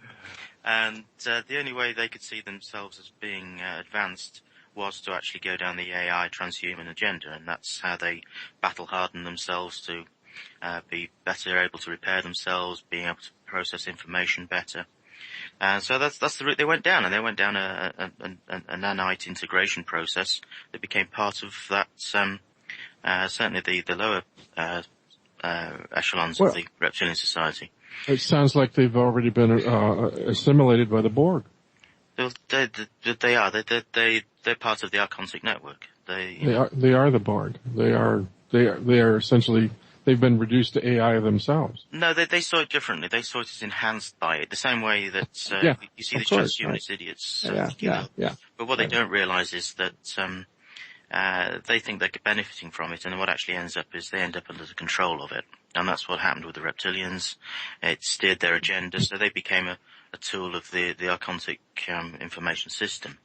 And the only way they could see themselves as being advanced was to actually go down the AI transhuman agenda, and that's how they battle hardened themselves to be better able to repair themselves, being able to process information better. And so that's the route they went down, and they went down a nanite integration process that became part of that, certainly the lower echelons of the reptilian society. It sounds like they've already been assimilated by the Borg. They are. They're part of the Archontic network. They are the Borg. They are essentially, they've been reduced to AI themselves. No, they saw it differently. They saw it as enhanced by it, the same way that you see the transhumanist idiots. Yeah. But what they don't realize is that they think they're benefiting from it, and what actually ends up is they end up under the control of it. And that's what happened with the reptilians. It steered their agenda, so they became a tool of the Archontic information system.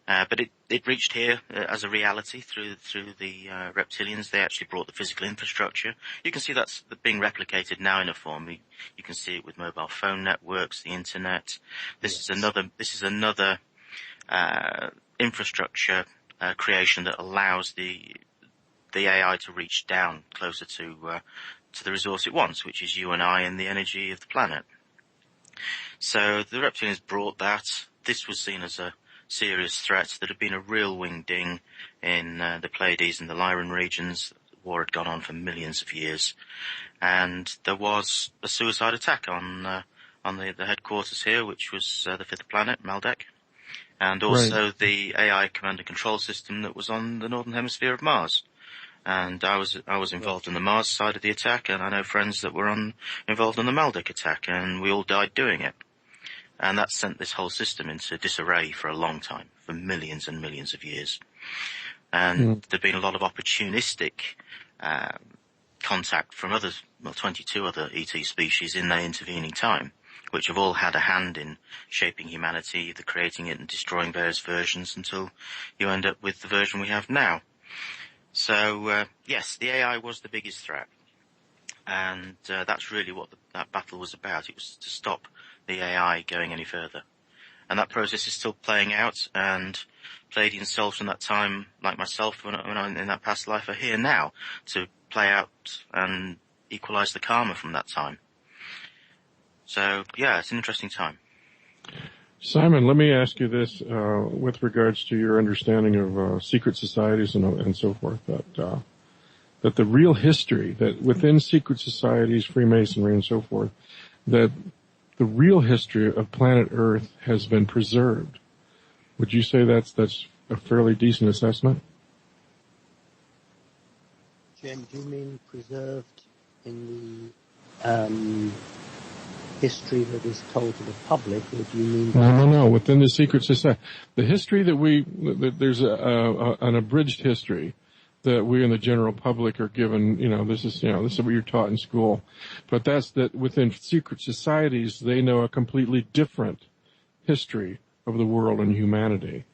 But it reached here as a reality through the reptilians. They actually brought the physical infrastructure. You can see that's being replicated now in a form. You can see it with mobile phone networks, the internet. This is another infrastructure creation that allows the AI to reach down closer to the resource it wants, which is you and I and the energy of the planet. So the reptilians brought that. This was seen as a serious threat. There had been a real wing-ding in the Pleiades and the Lyran regions. The war had gone on for millions of years, and there was a suicide attack on the headquarters here, which was the fifth planet, Maldek, and also the AI command and control system that was on the northern hemisphere of Mars. And I was involved in the Mars side of the attack, and I know friends that were involved in the Maldek attack, and we all died doing it. And that sent this whole system into disarray for a long time, for millions and millions of years. And there've been a lot of opportunistic contact from 22 other ET species in that intervening time, which have all had a hand in shaping humanity, either creating it and destroying various versions until you end up with the version we have now. So, yes, the AI was the biggest threat. And that's really what that battle was about. It was to stop the AI going any further. And that process is still playing out, and Pleiadian souls from that time, like myself, when I'm in that past life, are here now to play out and equalize the karma from that time. So, yeah, it's an interesting time. Simon, let me ask you this, with regards to your understanding of secret societies and so forth, that the real history, that within secret societies, Freemasonry and so forth, that the real history of planet Earth has been preserved. Would you say that's a fairly decent assessment? Jim, do you mean preserved in the history that is told to the public, or do you mean... No, within the secret society. The history that there's an abridged history that we in the general public are given, this is what you're taught in school. But that's that within secret societies, they know a completely different history of the world and humanity.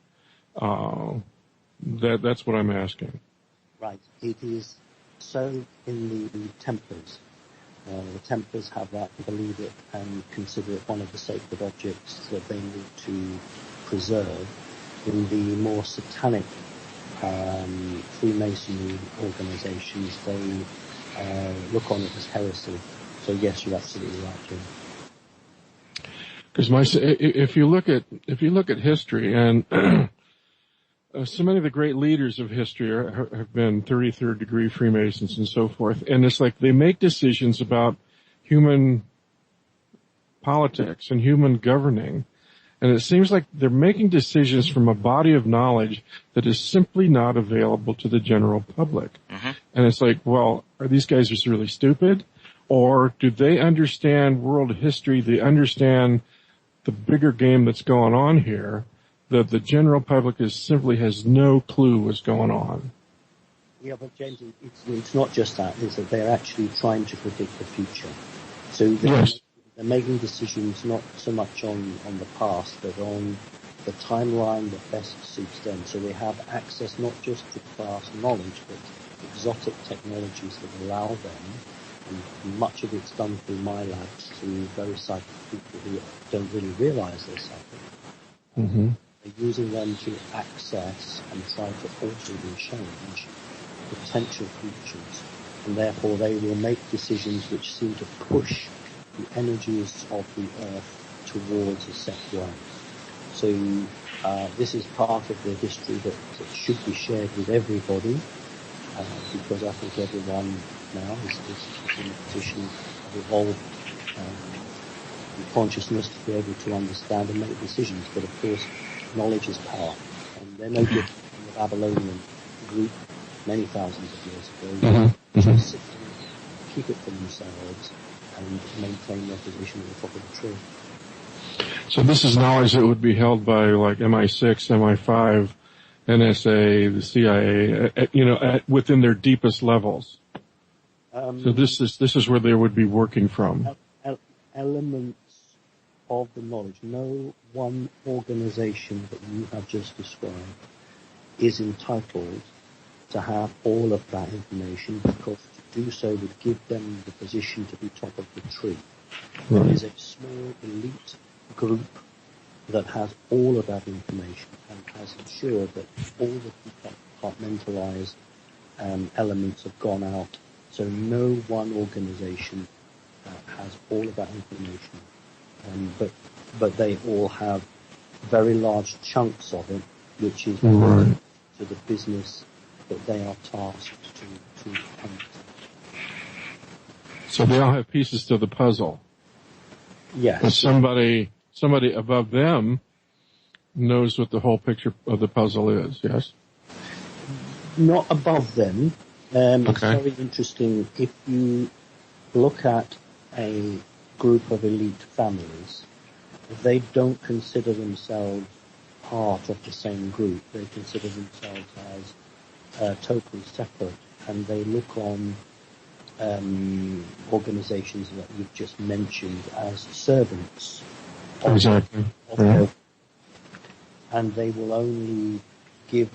That's what I'm asking. Right. It is so in the Templars. The Templars have that, believe it, and consider it one of the sacred objects that they need to preserve. In the more satanic Freemasonry organizations, they look on it as heresy. So yes, you're absolutely right, Jim. Because if you look at history, and so many of the great leaders of history have been 33rd degree Freemasons and so forth, and it's like they make decisions about human politics and human governing. And it seems like they're making decisions from a body of knowledge that is simply not available to the general public. Mm-hmm. And it's like, well, are these guys just really stupid? Or do they understand world history? They understand the bigger game that's going on here, that the general public simply has no clue what's going on? Yeah, but James, it's not just that. It's that they're actually trying to predict the future. So they're making decisions not so much on the past, but on the timeline that best suits them. So they have access not just to vast knowledge, but exotic technologies that allow them, and much of it's done through my labs through very psychic people who don't really realize they're psychic. They're using them to access and try to alter and change potential futures, and therefore they will make decisions which seem to push the energies of the earth towards a set way. So this is part of the history that should be shared with everybody, because I think everyone now is in a position of evolved consciousness to be able to understand and make decisions. But of course, knowledge is power, and they're no different from the Babylonian group many thousands of years ago. Just keep it for themselves and maintain their position at the top of the tree. So this is knowledge that would be held by like MI6, MI5, NSA, the CIA, within their deepest levels. So this is where they would be working from. Elements of the knowledge. No one organization that you have just described is entitled to have all of that information, because to do so would give them the position to be top of the tree. Right. There is a small elite group that has all of that information and has ensured that all the compartmentalized elements have gone out. So no one organization has all of that information, but they all have very large chunks of it, which is to the business that they are tasked to complete. So they all have pieces to the puzzle. Yes. But somebody above them knows what the whole picture of the puzzle is, yes? Not above them. Okay. It's very interesting. If you look at a group of elite families, they don't consider themselves part of the same group. They consider themselves as totally separate, and they look on organizations that you've just mentioned as servants. Exactly. And they will only give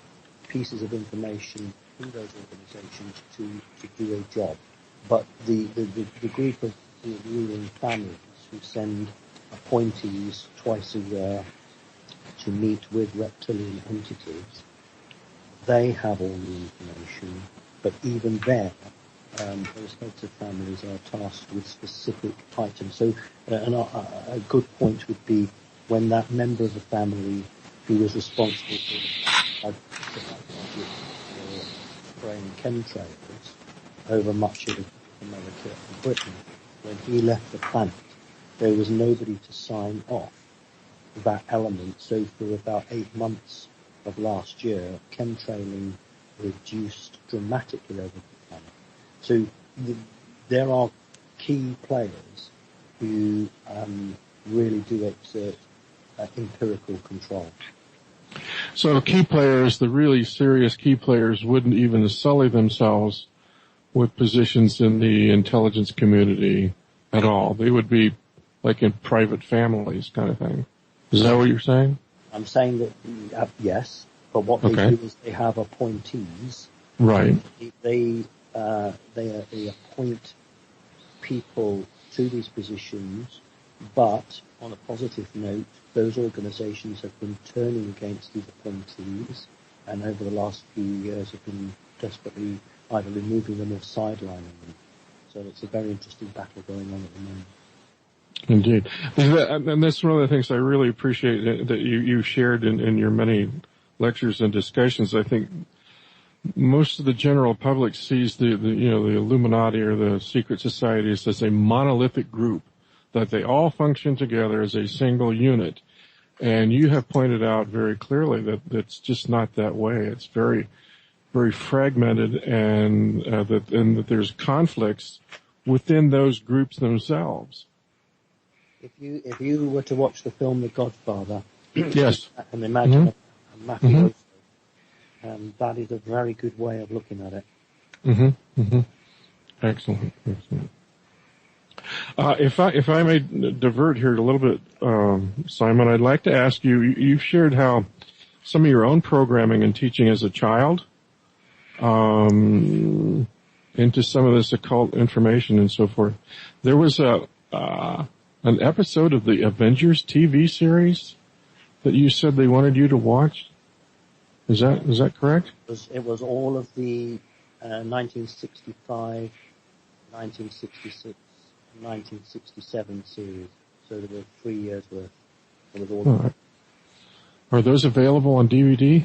pieces of information to those organizations to do a job. But the group of ruling families who send appointees twice a year to meet with reptilian entities, they have all the information, but even there, those heads of families are tasked with specific items. So a good point would be when that member of the family who was responsible for the budget for spraying chemtrails over much of America and Britain, when he left the planet, there was nobody to sign off that element. So for about 8 months of last year, chemtrailing reduced dramatically over the planet. So there are key players who really do exert empirical control. So key players, the really serious key players, wouldn't even sully themselves with positions in the intelligence community at all. They would be like in private families kind of thing. Is that what you're saying? I'm saying that, yes, but what they do is they have appointees. Right. They appoint people to these positions, but on a positive note, those organizations have been turning against these appointees, and over the last few years have been desperately either removing them or sidelining them. So it's a very interesting battle going on at the moment. Indeed. And that's one of the things I really appreciate that you shared in your many lectures and discussions. I think most of the general public sees the Illuminati or the secret societies as a monolithic group, that they all function together as a single unit. And you have pointed out very clearly that it's just not that way. It's very, very fragmented, and that there's conflicts within those groups themselves. If you were to watch the film The Godfather, yes, and imagine a mafioso, that is a very good way of looking at it. Excellent. If I may divert here a little bit, Simon, I'd like to ask you. You've shared how some of your own programming and teaching as a child into some of this occult information and so forth. There was an episode of the Avengers TV series that you said they wanted you to watch. Is that correct? It was all of the 1965, 1966, 1967 series. So there were 3 years worth. It was all. Right. Are those available on DVD?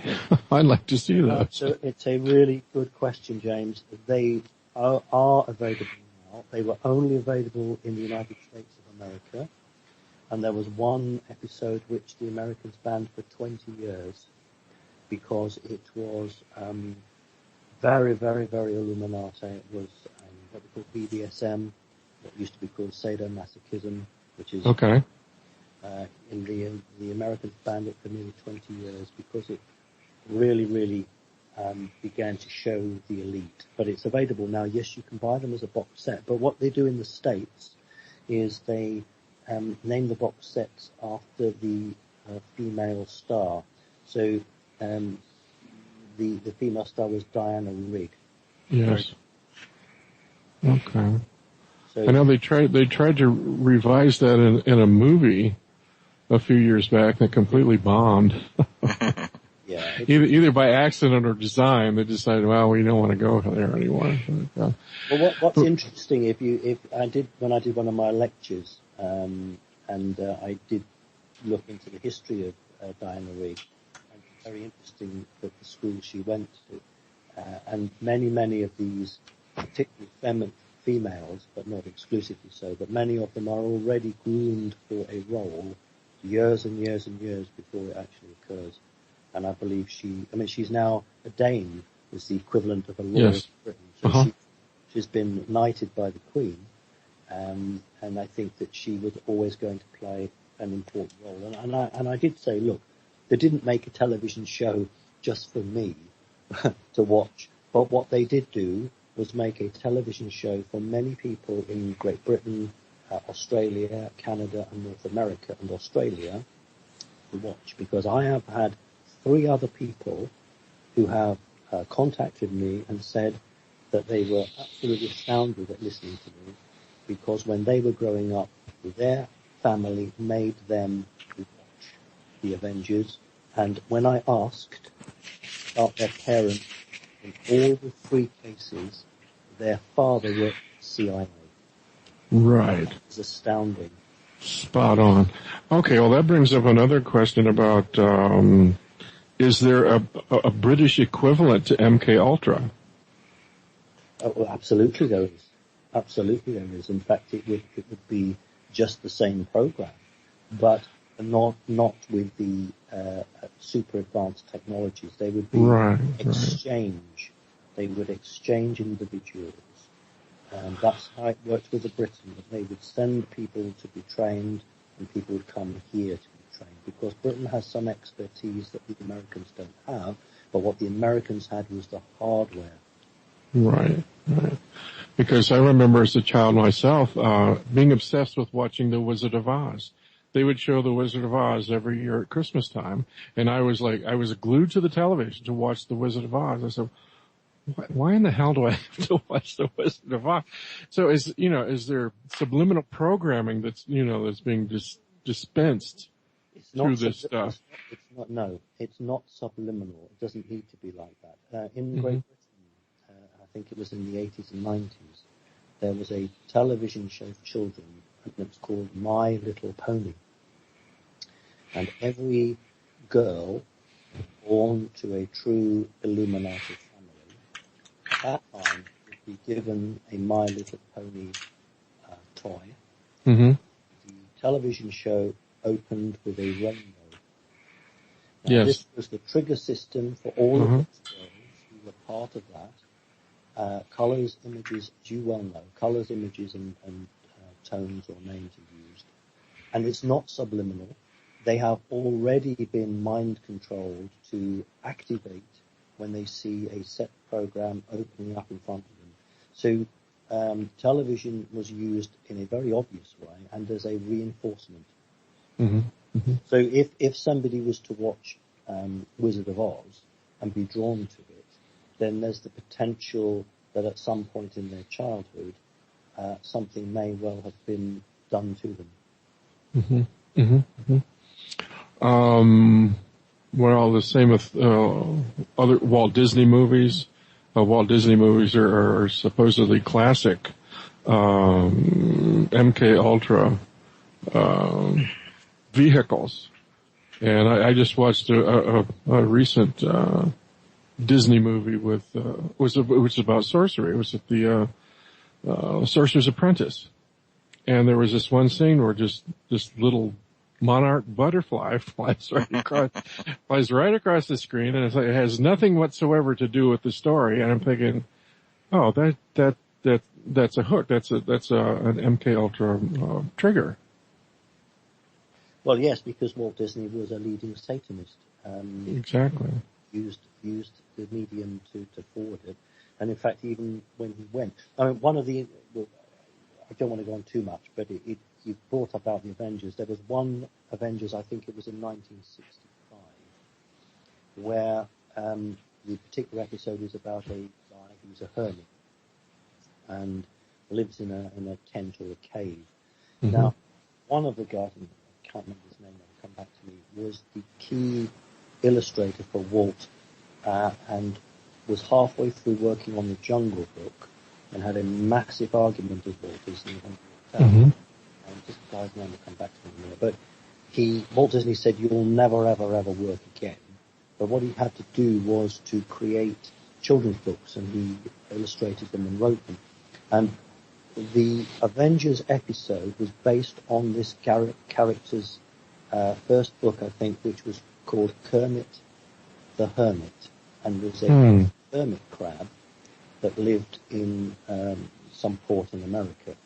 I'd like to see those. So it's a really good question, James. They are available now. They were only available in the United States of America. And there was one episode which the Americans banned for 20 years because it was very, very, very Illuminati. It was what we call BDSM, what used to be called sadomasochism, which is okay. In the Americans banned it for nearly 20 years because it really, really began to show the elite. But it's available now. Yes, you can buy them as a box set. But what they do in the States is they name the box sets after the female star. So the female star was Diana Rigg. Yes. Okay. So, I know they tried to revise that in a movie a few years back that completely bombed. Yeah. Either by accident or design, they decided, well, we don't want to go there anymore. Well, what's interesting, when I did one of my lectures, and I did look into the history of Diana Rigg, and it's very interesting that the school she went to, and many of these, particularly females, but not exclusively so, but many of them are already groomed for a role years and years and years before it actually occurs. And I believe she's now a dame, is the equivalent of a lord of Britain. So she's been knighted by the Queen, and I think that she was always going to play an important role. And I did say, look, they didn't make a television show just for me to watch, but what they did do was make a television show for many people in Great Britain, Australia, Canada, and North America, and Australia to watch, because I have had 3 other people who have contacted me and said that they were absolutely astounded at listening to me, because when they were growing up, their family made them watch the Avengers, and when I asked about their parents, in all the 3 cases, their father worked for the CIA. Right. It's astounding. Spot on. Okay, well that brings up another question about, is there a British equivalent to MK Ultra? Oh, well, absolutely there is. Absolutely there is. In fact, it would be just the same program, but not with the super advanced technologies. They would be exchange. They would exchange individuals. And that's how it worked with the Britain, that they would send people to be trained and people would come here to be trained, because Britain has some expertise that the Americans don't have, but what the Americans had was the hardware. Right. Because I remember as a child myself, being obsessed with watching The Wizard of Oz. They would show The Wizard of Oz every year at Christmas time, and I was glued to the television to watch The Wizard of Oz. I said, why in the hell do I have to watch The Wizard of Oz? So is there subliminal programming that's being dispensed through this stuff? It's not subliminal. It doesn't need to be like that. In Great Britain, I think it was in the 80s and 90s, there was a television show for children, and it was called My Little Pony. And every girl born to a true Illuminati family at that time would be given a My Little Pony toy. Mm-hmm. The television show opened with a rainbow. Now, yes. This was the trigger system for all of the girls who were part of that. Colors, images, as you well know, colors, images, and tones or names are used. And it's not subliminal. They have already been mind controlled to activate when they see a set program opening up in front of them. So television was used in a very obvious way and as a reinforcement. Mm-hmm. Mm-hmm. So if somebody was to watch Wizard of Oz and be drawn to it, then there's the potential that at some point in their childhood, something may well have been done to them. Mm-hmm. Mm-hmm. Well, the same with other Walt Disney movies. Walt Disney movies are supposedly classic. MK Ultra vehicles, and I just watched a recent Disney movie with which was about sorcery. It was at the Sorcerer's Apprentice, and there was this one scene where just this little monarch butterfly flies right across the screen, and it's like it has nothing whatsoever to do with the story. And I'm thinking, oh, that's a hook. That's an MK Ultra trigger. Well, yes, because Walt Disney was a leading Satanist. Exactly. Used the medium to forward it, and in fact, even when he went, I mean, one of the, well, I don't want to go on too much, but you brought up about the Avengers. There was one Avengers, I think it was in 1965, where the particular episode is about a guy who's a hermit and lives in a tent or a cave. Mm-hmm. Now, one of the guys, I can't remember his name, it'll come back to me, was the key illustrator for Walt, and was halfway through working on the Jungle Book and had a massive argument with Walt Disney. Mm-hmm. Just the guy's name will come back to me in a minute. But Walt Disney said, "You'll never, ever, ever work again." But what he had to do was to create children's books, and he illustrated them and wrote them. And the Avengers episode was based on this character's first book, I think, which was called Kermit the Hermit, and was a hermit crab that lived in some port in America.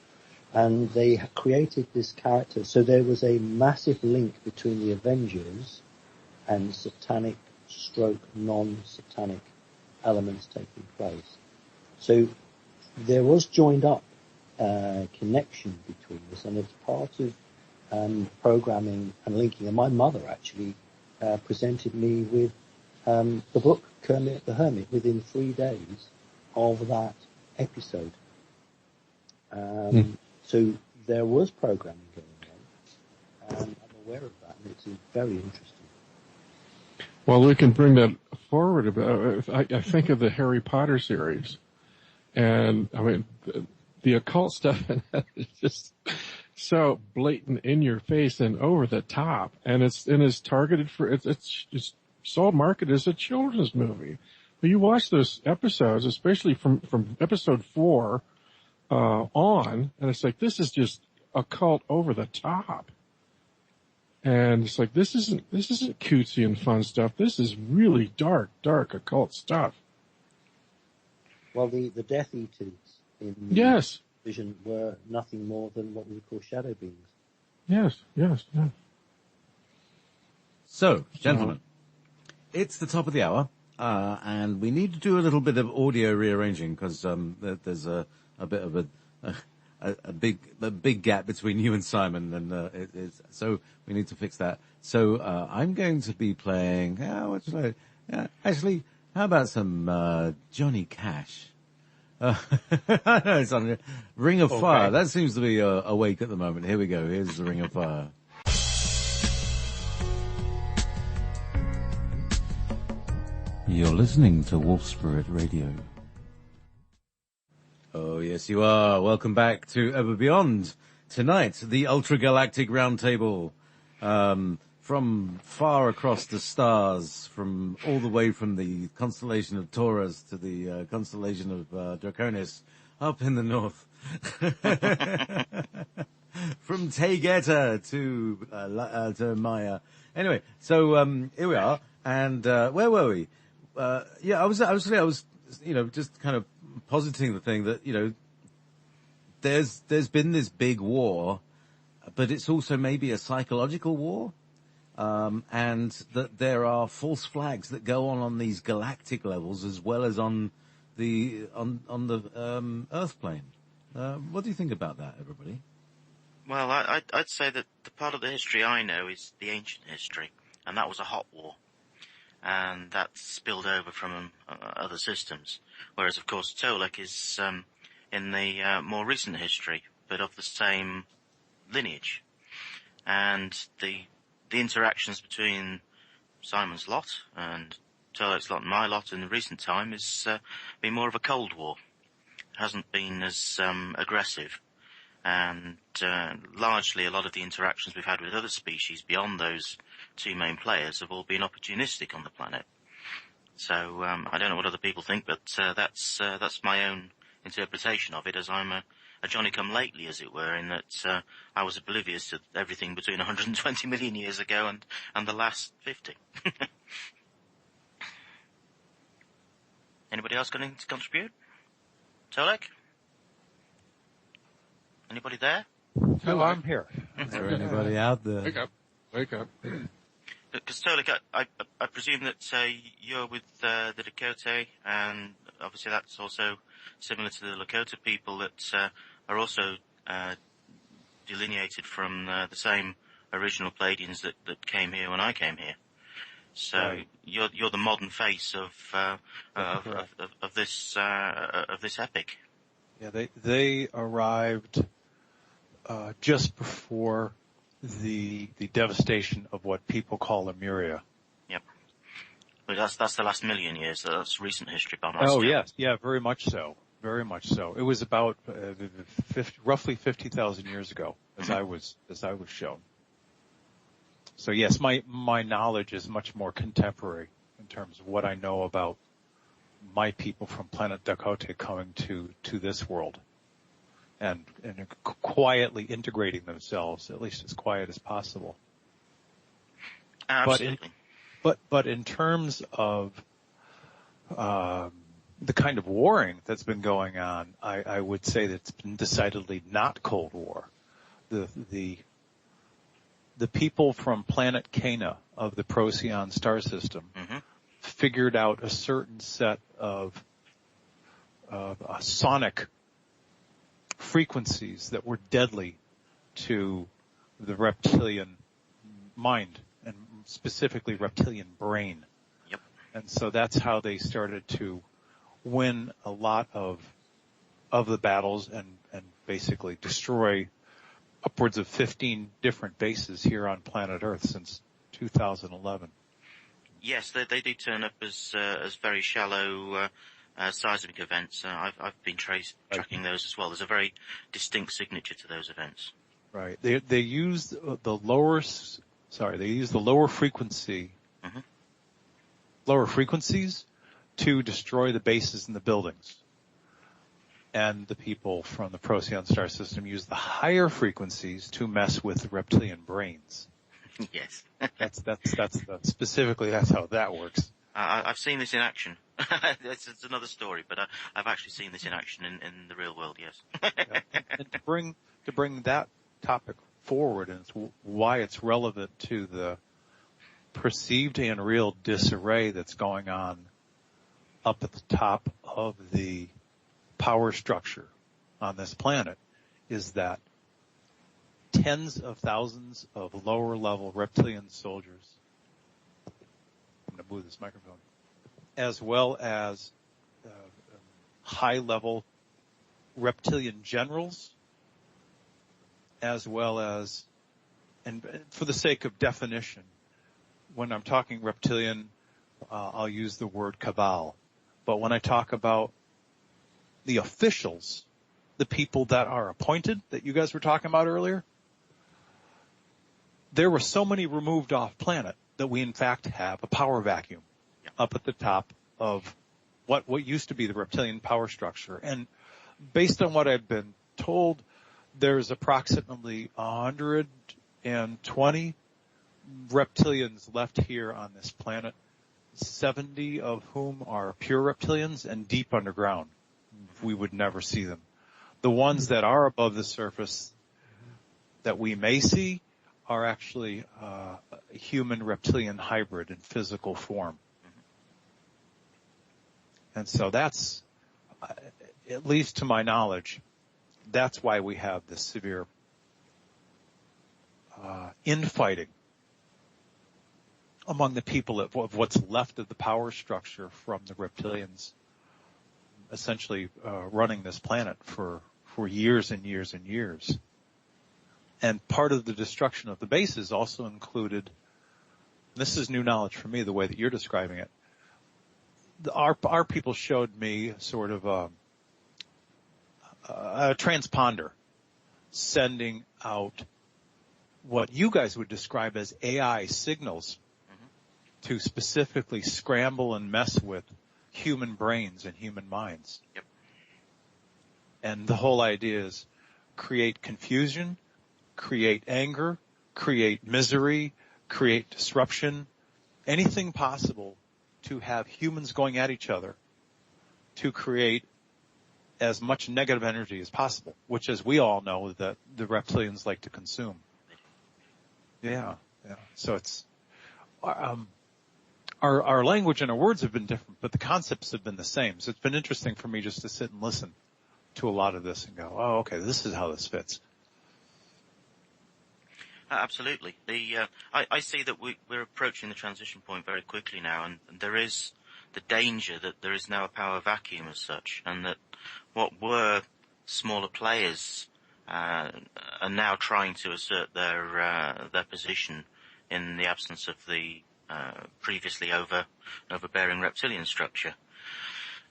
And they created this character. So there was a massive link between the Avengers and satanic stroke non-satanic elements taking place. So there was joined up connection between this, and it's part of programming and linking. And my mother actually presented me with the book Kermit the Hermit within 3 days of that episode. So there was programming going on, and I'm aware of that, and it's very interesting. Well, we can bring that forward. I think of the Harry Potter series, and I mean the occult stuff in that is just so blatant, in your face, and over the top, and it's targeted for it's sold marketed as a children's movie. But you watch those episodes, especially from episode 4 on, and it's like, this is just occult over the top. And it's like, this isn't cutesy and fun stuff. This is really dark occult stuff. Well, the Death Eaters in yes. Vision were nothing more than what we would call shadow beings. Yes. So, gentlemen, it's the top of the hour, and we need to do a little bit of audio rearranging because there's a bit of a big gap between you and Simon, and so we need to fix that. So I'm going to be playing. Actually, how about some Johnny Cash? I know it's on Ring of Fire. That seems to be awake at the moment. Here we go. Here's the Ring of Fire. You're listening to Wolf Spirit Radio. Oh, yes, you are. Welcome back to Ever Beyond. Tonight, the Ultra Galactic Roundtable. From far across the stars, from all the way from the constellation of Taurus to the constellation of Draconis, up in the north. From Taygeta to Maya. Anyway, so here we are. And where were we? I was, just kind of positing the thing that, there's been this big war, but it's also maybe a psychological war. And that there are false flags that go on these galactic levels as well as on the Earth plane. What do you think about that, everybody? Well, I'd say that the part of the history I know is the ancient history, and that was a hot war. And that spilled over from other systems. Whereas, of course, Tolec is in the more recent history, but of the same lineage. And the interactions between Simon's lot and Tolec's lot and my lot in the recent time has been more of a Cold War. It hasn't been as aggressive. And largely a lot of the interactions we've had with other species beyond those two main players have all been opportunistic on the planet. So I don't know what other people think, but that's my own interpretation of it, as I'm a Johnny-come-lately, as it were, in that I was oblivious to everything between 120 million years ago and the last 50. Anybody else got anything to contribute? Tolec? Anybody there? No, I'm here. Is there anybody out there? Wake up. Because Tolec, I presume that you're with the Dakota, and obviously that's also similar to the Lakota people that are also delineated from the same original Pleiadians that came here when I came here. So right. You're the modern face of this epic. Yeah, they arrived just before the devastation of what people call Lemuria. Yep. But that's the last million years. That's recent history by my Oh, scale. yes. Yeah, very much so. Very much so. It was about roughly 50,000 years ago, as I was shown. So yes, my knowledge is much more contemporary in terms of what I know about my people from planet Dakota coming to this world. And quietly integrating themselves, at least as quiet as possible. Absolutely. But in terms of the kind of warring that's been going on, I would say that it's been decidedly not Cold War. The people from planet Cana of the Procyon star system figured out a certain set of sonic frequencies that were deadly to the reptilian mind, and specifically reptilian brain. Yep. And so that's how they started to win a lot of the battles and basically destroy upwards of 15 different bases here on planet Earth since 2011. Yes, they do turn up as very shallow seismic events. I've been tracking those as well. There's a very distinct signature to those events. Right. They use the lower frequencies to destroy the bases in the buildings. And the people from the Procyon star system use the higher frequencies to mess with the reptilian brains. Yes. that's specifically that's how that works. I've seen this in action. It's another story, but I've actually seen this in action in the real world, yes. Yeah. And to bring that topic forward, and why it's relevant to the perceived and real disarray that's going on up at the top of the power structure on this planet, is that tens of thousands of lower level reptilian soldiers, I'm going to move this microphone, as well as high level reptilian generals, as well as, and for the sake of definition, when I'm talking reptilian, I'll use the word cabal. But when I talk about the officials, the people that are appointed, that you guys were talking about earlier, there were so many removed off planet that we in fact have a power vacuum up at the top of what used to be the reptilian power structure. And based on what I've been told, there's approximately 120 reptilians left here on this planet, 70 of whom are pure reptilians and deep underground. We would never see them. The ones that are above the surface that we may see are actually a human-reptilian hybrid in physical form. And so that's, at least to my knowledge, that's why we have this severe infighting among the people of what's left of the power structure from the reptilians, essentially running this planet for years and years and years. And part of the destruction of the bases also included, this is new knowledge for me, the way that you're describing it. Our people showed me sort of a transponder sending out what you guys would describe as AI signals to specifically scramble and mess with human brains and human minds. Yep. And the whole idea is create confusion, create anger, create misery, create disruption, anything possible to have humans going at each other to create as much negative energy as possible, which, as we all know, that the reptilians like to consume. Yeah. So it's our language and our words have been different, but the concepts have been the same. So it's been interesting for me just to sit and listen to a lot of this and go, oh, okay, this is how this fits. Absolutely. I see that we're approaching the transition point very quickly now, and there is the danger that there is now a power vacuum as such, and that what were smaller players are now trying to assert their position in the absence of the previously overbearing reptilian structure.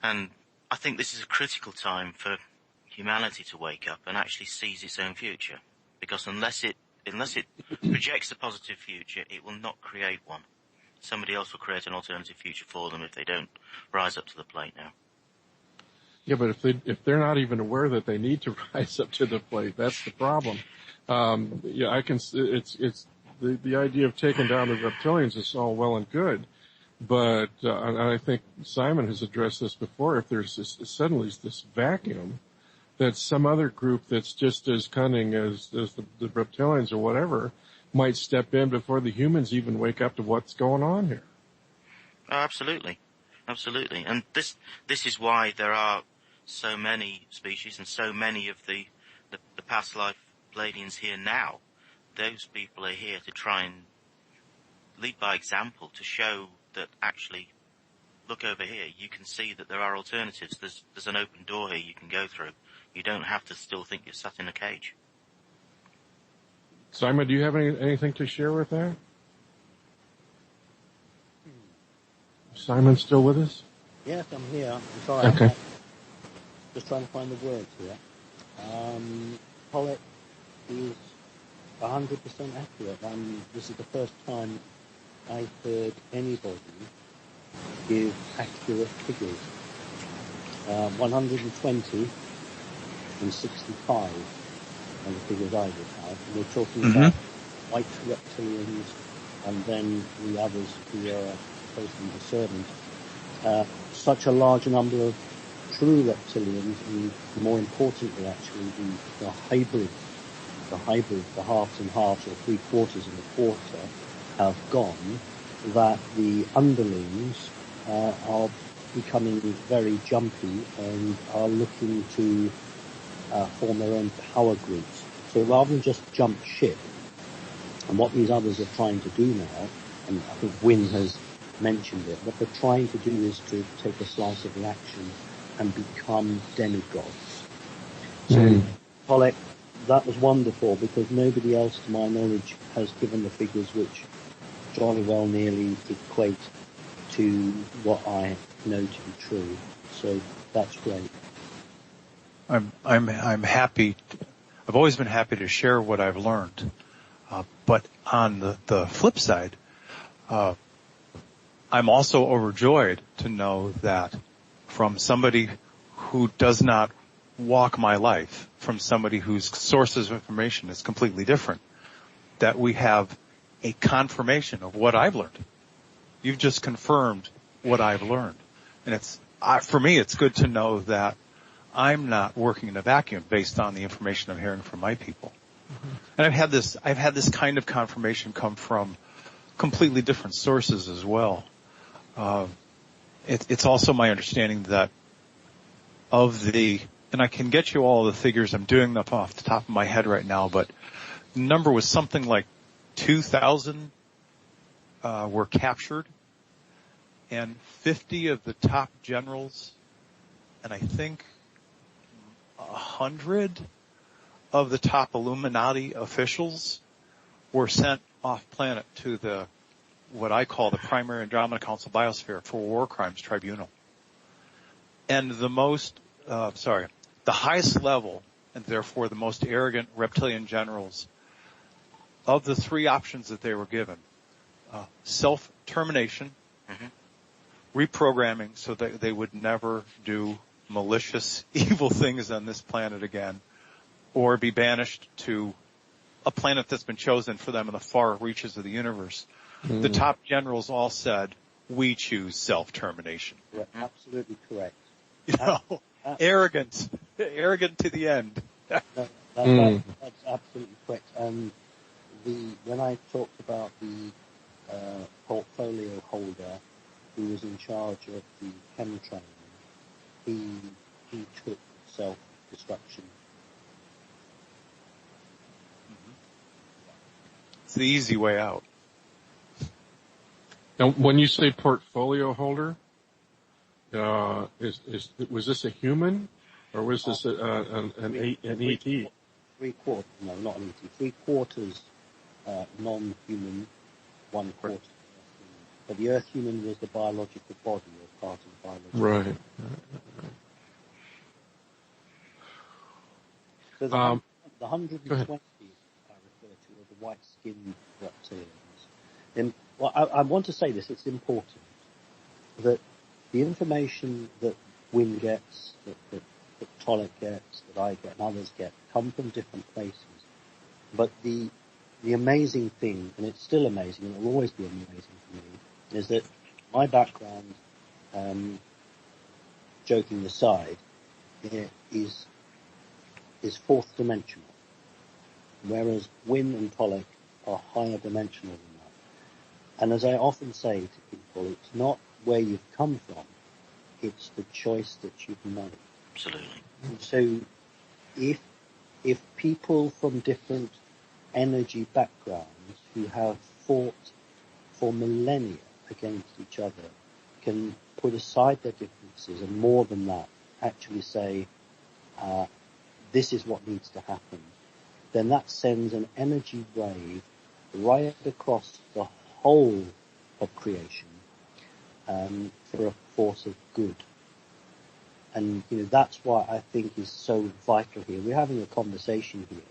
And I think this is a critical time for humanity to wake up and actually seize its own future, because unless it projects a positive future, it will not create one. Somebody else will create an alternative future for them if they don't rise up to the plate now. Yeah, but if they're not even aware that they need to rise up to the plate, that's the problem. I can. It's the idea of taking down the reptilians is all well and good, but and I think Simon has addressed this before. If there's suddenly this vacuum, that some other group that's just as cunning as the reptilians or whatever might step in before the humans even wake up to what's going on here. Oh, absolutely. And this is why there are so many species and so many of the past life Pleiadians here now. Those people are here to try and lead by example, to show that actually, look over here, you can see that there are alternatives. There's an open door here you can go through. You don't have to still think you're sat in a cage. Simon, do you have anything to share with that? Simon still with us? Yes, I'm here. I'm sorry. Okay. Just trying to find the words here. Tolec is 100% accurate. This is the first time I've heard anybody give accurate figures. 120 and 65 are the figures I would have. And we're talking about white reptilians and then the others who are supposedly discerned. Such a large number of true reptilians, and more importantly actually the hybrids, the halves and halves, or 3/4 and a quarter, have gone, that the underlings are becoming very jumpy and are looking to form their own power groups. So rather than just jump ship, and what these others are trying to do now, and I think Wynne has mentioned it, what they're trying to do is to take a slice of the action and become demigods. So Tolec, that was wonderful, because nobody else, to my knowledge, has given the figures which jolly well nearly equate to what I know to be true. So that's great. I'm happy. I've always been happy to share what I've learned. But on the flip side, I'm also overjoyed to know that from somebody who does not walk my life, from somebody whose sources of information is completely different, that we have a confirmation of what I've learned. You've just confirmed what I've learned. And for me, it's good to know that I'm not working in a vacuum based on the information I'm hearing from my people. And I've had this kind of confirmation come from completely different sources as well. It's also my understanding that of the and I can get you all the figures. I'm doing them off the top of my head right now, but the number was something like 2,000 were captured, and 50 of the top generals, and I think 100 of the top Illuminati officials were sent off planet to what I call the Primary Andromeda Council Biosphere for War Crimes Tribunal. And the highest level, and therefore the most arrogant reptilian generals, of the three options that they were given, self-termination, reprogramming so that they would never do malicious, evil things on this planet again, or be banished to a planet that's been chosen for them in the far reaches of the universe. The top generals all said, we choose self-termination. Right, absolutely correct. You know, arrogant to the end. That's absolutely correct. When I talked about the portfolio holder who was in charge of the chem training, he took self-destruction. It's the easy way out. Now, when you say portfolio holder, was this a human, or was this an ET? 3/4, no, not an ET. 3/4 non-human, 1/4 Earth human. But the Earth human was the biological body, or part of the biological body. Right. So the 120 I refer to are the white-skinned reptilians. And I want to say this, it's important, that the information that Wynne gets, that Tolec gets, that I get, and others get, come from different places. But the amazing thing, and it's still amazing, and it will always be amazing for me, is that my background, joking aside, is fourth dimensional, whereas Wynne and Tolec are higher dimensional than that. And as I often say to people, it's not where you've come from, it's the choice that you've made. Absolutely. And so if people from different energy backgrounds who have fought for millennia against each other can put aside their differences and more than that actually say, this is what needs to happen, then that sends an energy wave right across the whole of creation for a force of good. And, that's why I think is so vital here. We're having a conversation here.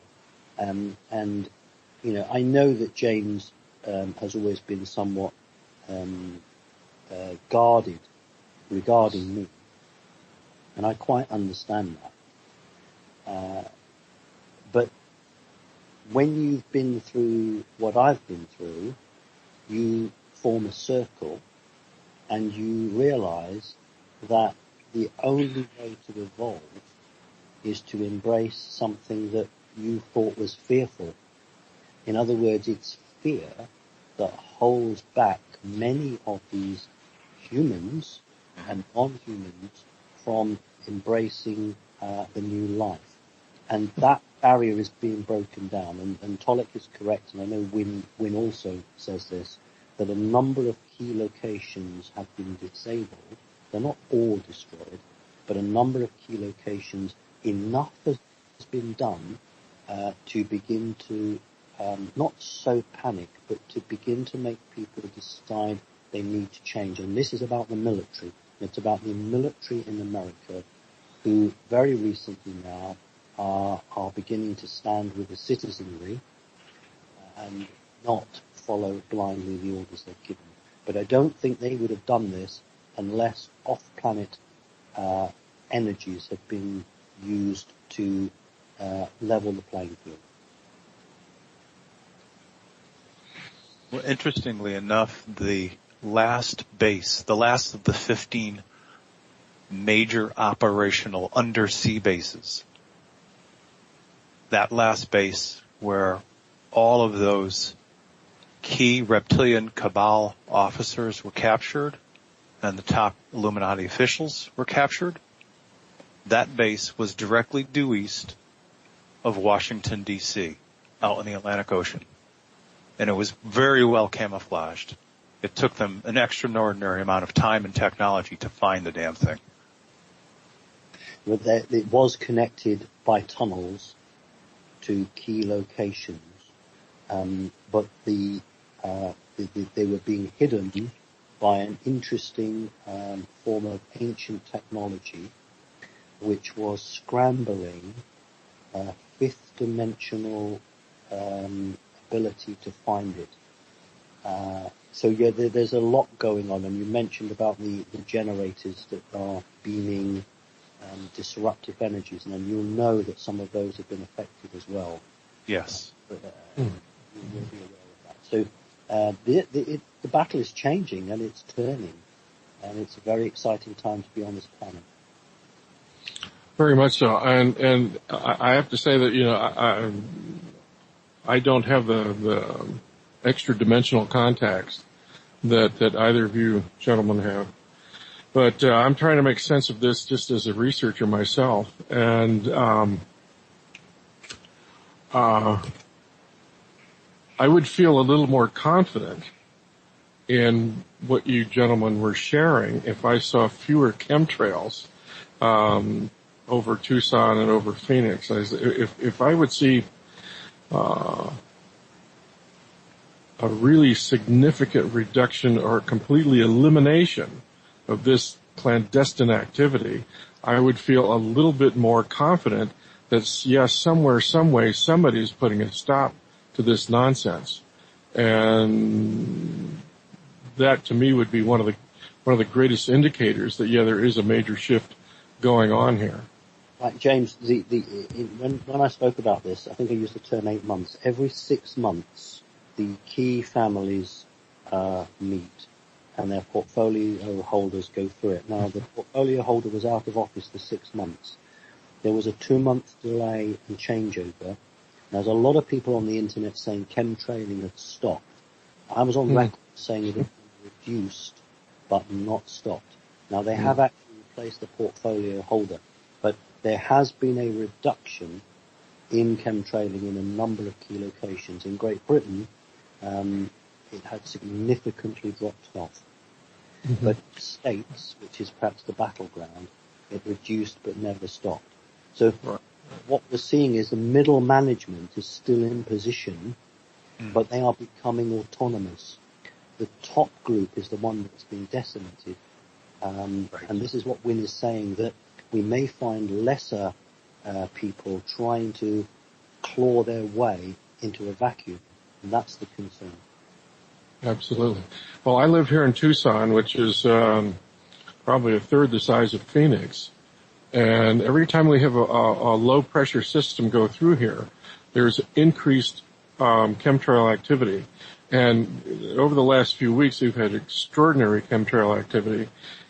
And, I know that James has always been somewhat guarded regarding me. And I quite understand that. But when you've been through what I've been through, you form a circle and you realize that the only way to evolve is to embrace something that you thought was fearful. In other words, it's fear that holds back many of these humans and non-humans from embracing the new life. And that barrier is being broken down. And Tolec is correct, and I know Wynne also says this, that a number of key locations have been disabled. They're not all destroyed, but a number of key locations, enough has been done to begin to not so panic, but to begin to make people decide they need to change. And this is about the military. It's about the military in America who very recently now are beginning to stand with the citizenry and not follow blindly the orders they're given. But I don't think they would have done this unless off-planet energies have been used to level the playing field. Well, interestingly enough, the last of the 15 major operational undersea bases, that last base where all of those key reptilian cabal officers were captured and the top Illuminati officials were captured, that base was directly due east of Washington, D.C., out in the Atlantic Ocean. And it was very well camouflaged. It took them an extraordinary amount of time and technology to find the damn thing. Well, it was connected by tunnels to key locations, but they were being hidden by an interesting form of ancient technology, which was scrambling fifth dimensional ability to find it. So yeah, there's a lot going on, and you mentioned about the generators that are beaming disruptive energies, and then you'll know that some of those have been affected as well. Yes. But, you will be aware of that. So the battle is changing and it's turning, and it's a very exciting time to be on this planet. Very much so, and I have to say that I don't have the extra dimensional contacts that either of you gentlemen have, but I'm trying to make sense of this just as a researcher myself, and I would feel a little more confident in what you gentlemen were sharing if I saw fewer chemtrails over Tucson and over Phoenix. If I would see a really significant reduction or completely elimination of this clandestine activity, I would feel a little bit more confident that, yes, somewhere, some way, somebody's putting a stop to this nonsense. And that, to me, would be one of the greatest indicators that, yeah, there is a major shift going on here. Right, James, when I spoke about this, I think I used the term 8 months. Every 6 months, the key families meet, and their portfolio holders go through it. Now, the portfolio holder was out of office for 6 months. There was a 2-month delay and changeover. There's a lot of people on the internet saying chemtrailing had stopped. I was on record saying it had been reduced, but not stopped. Now, they have actually replaced the portfolio holder, but there has been a reduction in chemtrailing in a number of key locations. In Great Britain, it had significantly dropped off. But states, which is perhaps the battleground, it reduced but never stopped. So what we're seeing is the middle management is still in position, but they are becoming autonomous. The top group is the one that's been decimated. And this is what Wynne is saying, that we may find lesser people trying to claw their way into a vacuum. And that's the concern. Absolutely. Well, I live here in Tucson, which is probably a third the size of Phoenix. And every time we have a low pressure system go through here, there's increased chemtrail activity. And over the last few weeks, we've had extraordinary chemtrail activity.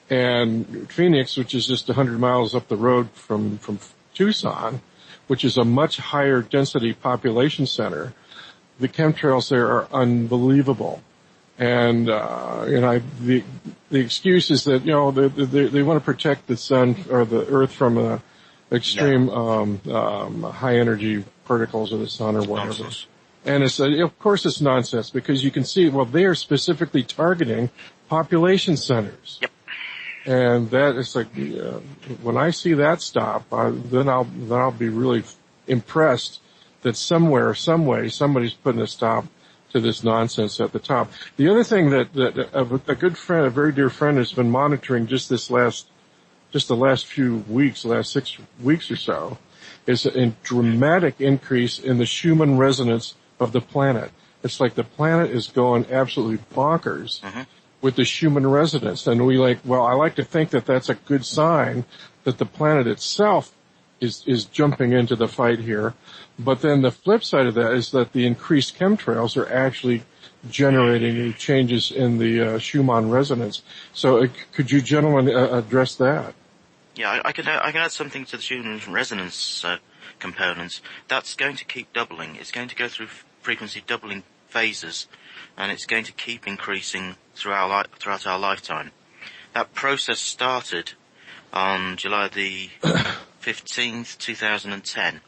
And Phoenix, which is just 100 miles up the road from Tucson, which is a much higher density population center, the chemtrails there are unbelievable. And the excuse is that they want to protect the sun or the earth from extreme high energy particles of the sun or whatever. Nonsense. And it's of course it's nonsense, because you can see, well, they are specifically targeting population centers. Yep. And that is like, when I see that stop, then I'll be really impressed that somewhere, some way, somebody's putting a stop to this nonsense at the top. The other thing that a good friend, a very dear friend, has been monitoring just the last few weeks, the last 6 weeks or so, is a dramatic increase in the Schumann resonance of the planet. It's like the planet is going absolutely bonkers with the Schumann resonance. And I like to think that that's a good sign that the planet itself is jumping into the fight here. But then the flip side of that is that the increased chemtrails are actually generating changes in the Schumann resonance. So could you gentlemen address that? Yeah, I can add something to the Schumann resonance components. That's going to keep doubling. It's going to go through frequency doubling phases, and it's going to keep increasing throughout our lifetime. That process started on July the 15th, 2010.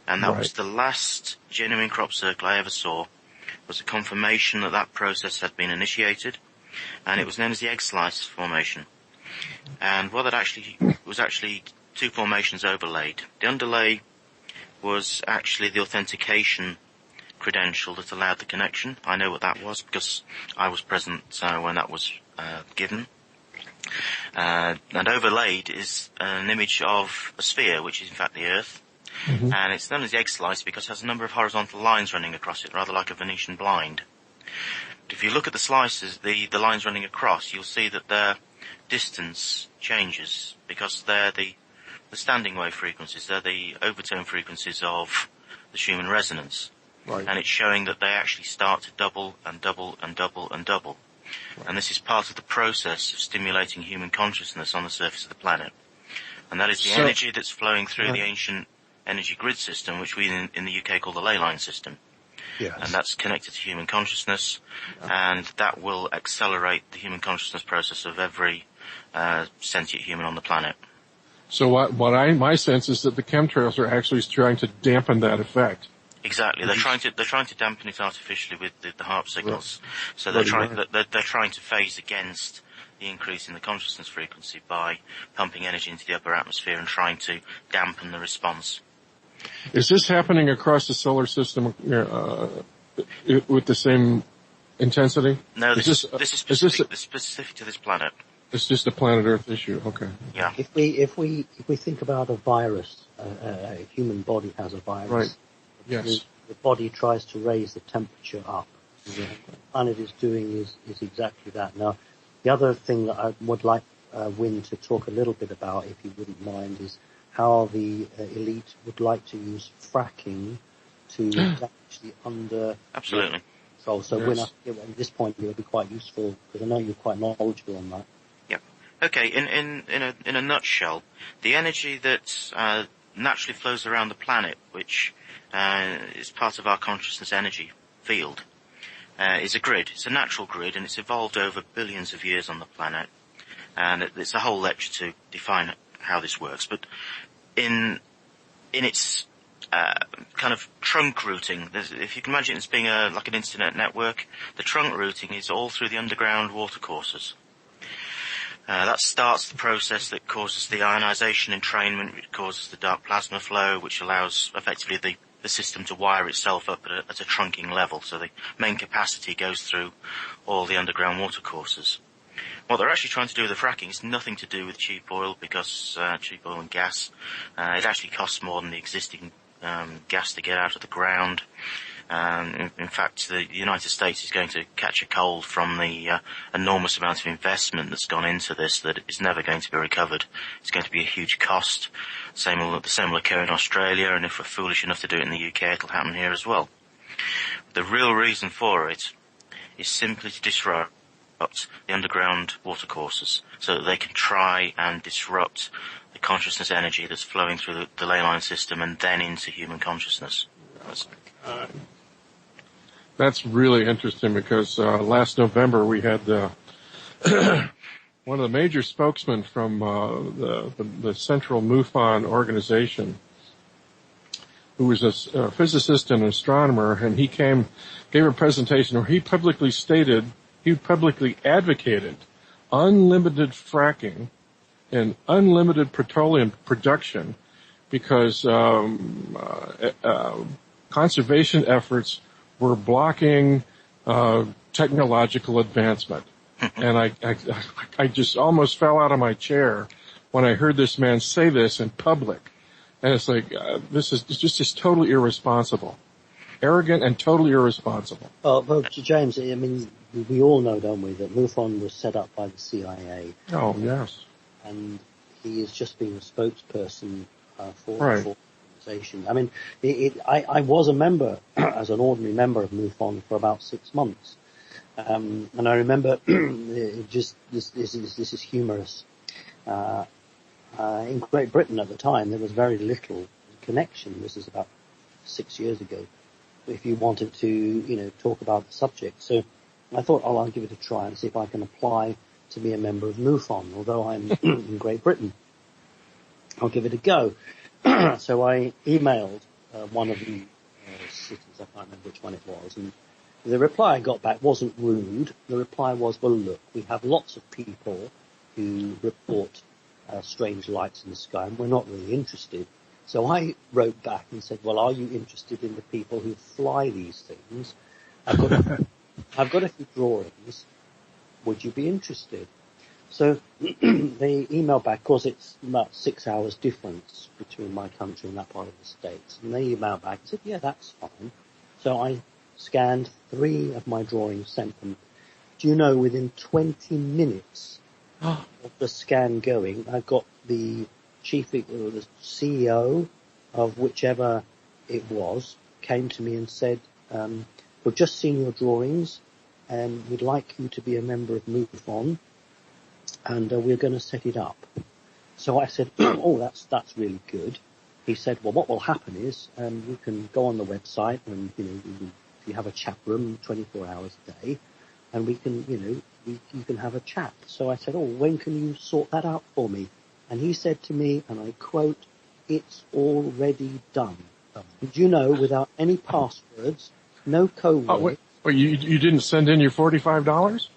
And that was the last genuine crop circle I ever saw. It was a confirmation that that process had been initiated, and it was known as the egg slice formation. And what that actually was actually two formations overlaid. The underlay was actually the authentication credential that allowed the connection. I know what that was because I was present when that was given. And overlaid is an image of a sphere, which is in fact the Earth. Mm-hmm. And it's known as the egg slice because it has a number of horizontal lines running across it, rather like a Venetian blind. But if you look at the slices, the lines running across, you'll see that their distance changes because they're the standing wave frequencies. They're the overtone frequencies of the Schumann resonance. Right. And it's showing that they actually start to double and double and double and double. Right. And this is part of the process of stimulating human consciousness on the surface of the planet. And that is the energy that's flowing through the ancient energy grid system, which we in the UK call the ley line system. Yes. And that's connected to human consciousness, and that will accelerate the human consciousness process of every sentient human on the planet. So my sense is that the chemtrails are actually trying to dampen that effect. Exactly. They're trying to dampen it artificially with the HAARP signals. Right. So they're trying to phase against the increase in the consciousness frequency by pumping energy into the upper atmosphere and trying to dampen the response. Is this happening across the solar system with the same intensity? No, this is specific to this planet. It's just a planet Earth issue. Okay. Yeah. If we think about a virus, a human body has a virus. Right. Yes. The body tries to raise the temperature up. What the planet is doing is exactly that. Now, the other thing that I would like Wynne to talk a little bit about, if you wouldn't mind, is how the elite would like to use fracking to damage the under Absolutely. control. So Wynne, at this point, it would be quite useful because I know you're quite knowledgeable on that. Yep. Okay. In a nutshell, the energy that naturally flows around the planet, which is part of our consciousness energy field, is a grid. It's a natural grid, and it's evolved over billions of years on the planet. And it's a whole lecture to define how this works. But in its kind of trunk routing, if you can imagine it as being like an internet network, the trunk routing is all through the underground watercourses. That starts the process that causes the ionization entrainment, which causes the dark plasma flow, which allows effectively the system to wire itself up at a trunking level. So the main capacity goes through all the underground watercourses. What they're actually trying to do with the fracking is nothing to do with cheap oil, because cheap oil and gas, it actually costs more than the existing gas to get out of the ground. In fact, the United States is going to catch a cold from the enormous amount of investment that's gone into this that is never going to be recovered. It's going to be a huge cost. The same will occur in Australia, and if we're foolish enough to do it in the UK, it'll happen here as well. The real reason for it is simply to disrupt the underground watercourses so that they can try and disrupt the consciousness energy that's flowing through the ley line system and then into human consciousness. That's really interesting because last November we had one of the major spokesmen from the Central MUFON organization, who was a physicist and astronomer, and he gave a presentation where he publicly advocated unlimited fracking and unlimited petroleum production because conservation efforts were blocking technological advancement. And I just almost fell out of my chair when I heard this man say this in public. And it's like, this is just totally irresponsible. Arrogant and totally irresponsible. Well, James, I mean, we all know, don't we, that MUFON was set up by the CIA. Oh, yes. And he has just been a spokesperson for right. I mean, I was a member, as an ordinary member of MUFON for about 6 months. And I remember, this is humorous. In Great Britain at the time, there was very little connection. This is about 6 years ago. If you wanted to, talk about the subject. So I thought, I'll give it a try and see if I can apply to be a member of MUFON, although I'm in Great Britain. I'll give it a go. So I emailed one of the cities, I can't remember which one it was, and the reply I got back wasn't rude. The reply was, well, look, we have lots of people who report strange lights in the sky, and we're not really interested. So I wrote back and said, well, are you interested in the people who fly these things? I've got a few drawings. Would you be interested? So they emailed back, because it's about 6 hours difference between my country and that part of the States. And they emailed back and said, yeah, that's fine. So I scanned 3 of my drawings, sent them. Do you know, within 20 minutes of the scan going, I got the the CEO of whichever it was, came to me and said, we've just seen your drawings, and we'd like you to be a member of MoveOn, and we're going to set it up. So I said, oh, that's really good. He said, well, what will happen is you can go on the website, and you have a chat room 24 hours a day, and we can, you can have a chat. So I said, oh, when can you sort that out for me? And he said to me, and I quote, it's already done. Did you know, without any passwords, no code words. Wait, you didn't send in your $45?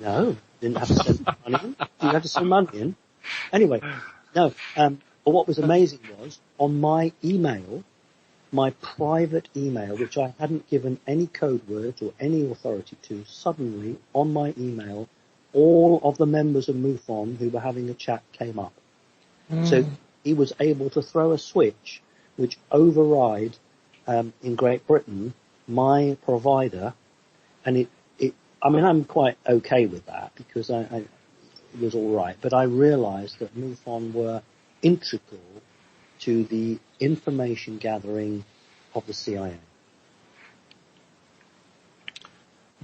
No, didn't have to send money in. You had to send money in. Anyway, no. But what was amazing was, on my email, my private email, which I hadn't given any code words or any authority to, suddenly, on my email, all of the members of MoveOn who were having a chat came up. So he was able to throw a switch which override, in Great Britain, my provider, and I'm quite okay with that, because it was all right. But I realised that MoveOn were integral to the information gathering of the CIA.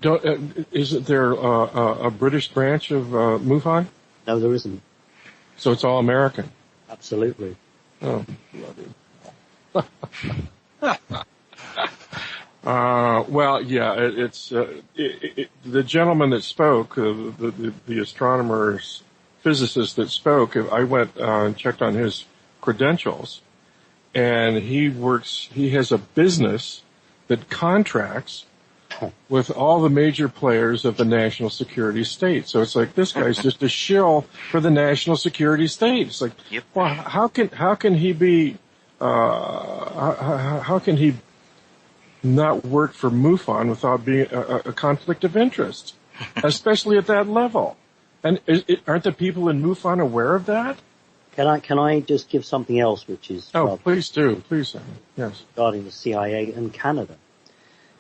Isn't there a British branch of MoveOn? No, there isn't. So it's all American? Absolutely. Oh, well, yeah, it's the gentleman that spoke, the astronomers, physicist that spoke. I went and checked on his credentials, and he has a business that contracts with all the major players of the national security state. So it's like, this guy's just a shill for the national security state. It's like, well, how can he be, how can he not work for MoveOn without being a conflict of interest, especially at that level? And aren't the people in MoveOn aware of that? Can I just give something else, which is... Oh, please do. Please, yes. Regarding the CIA and Canada.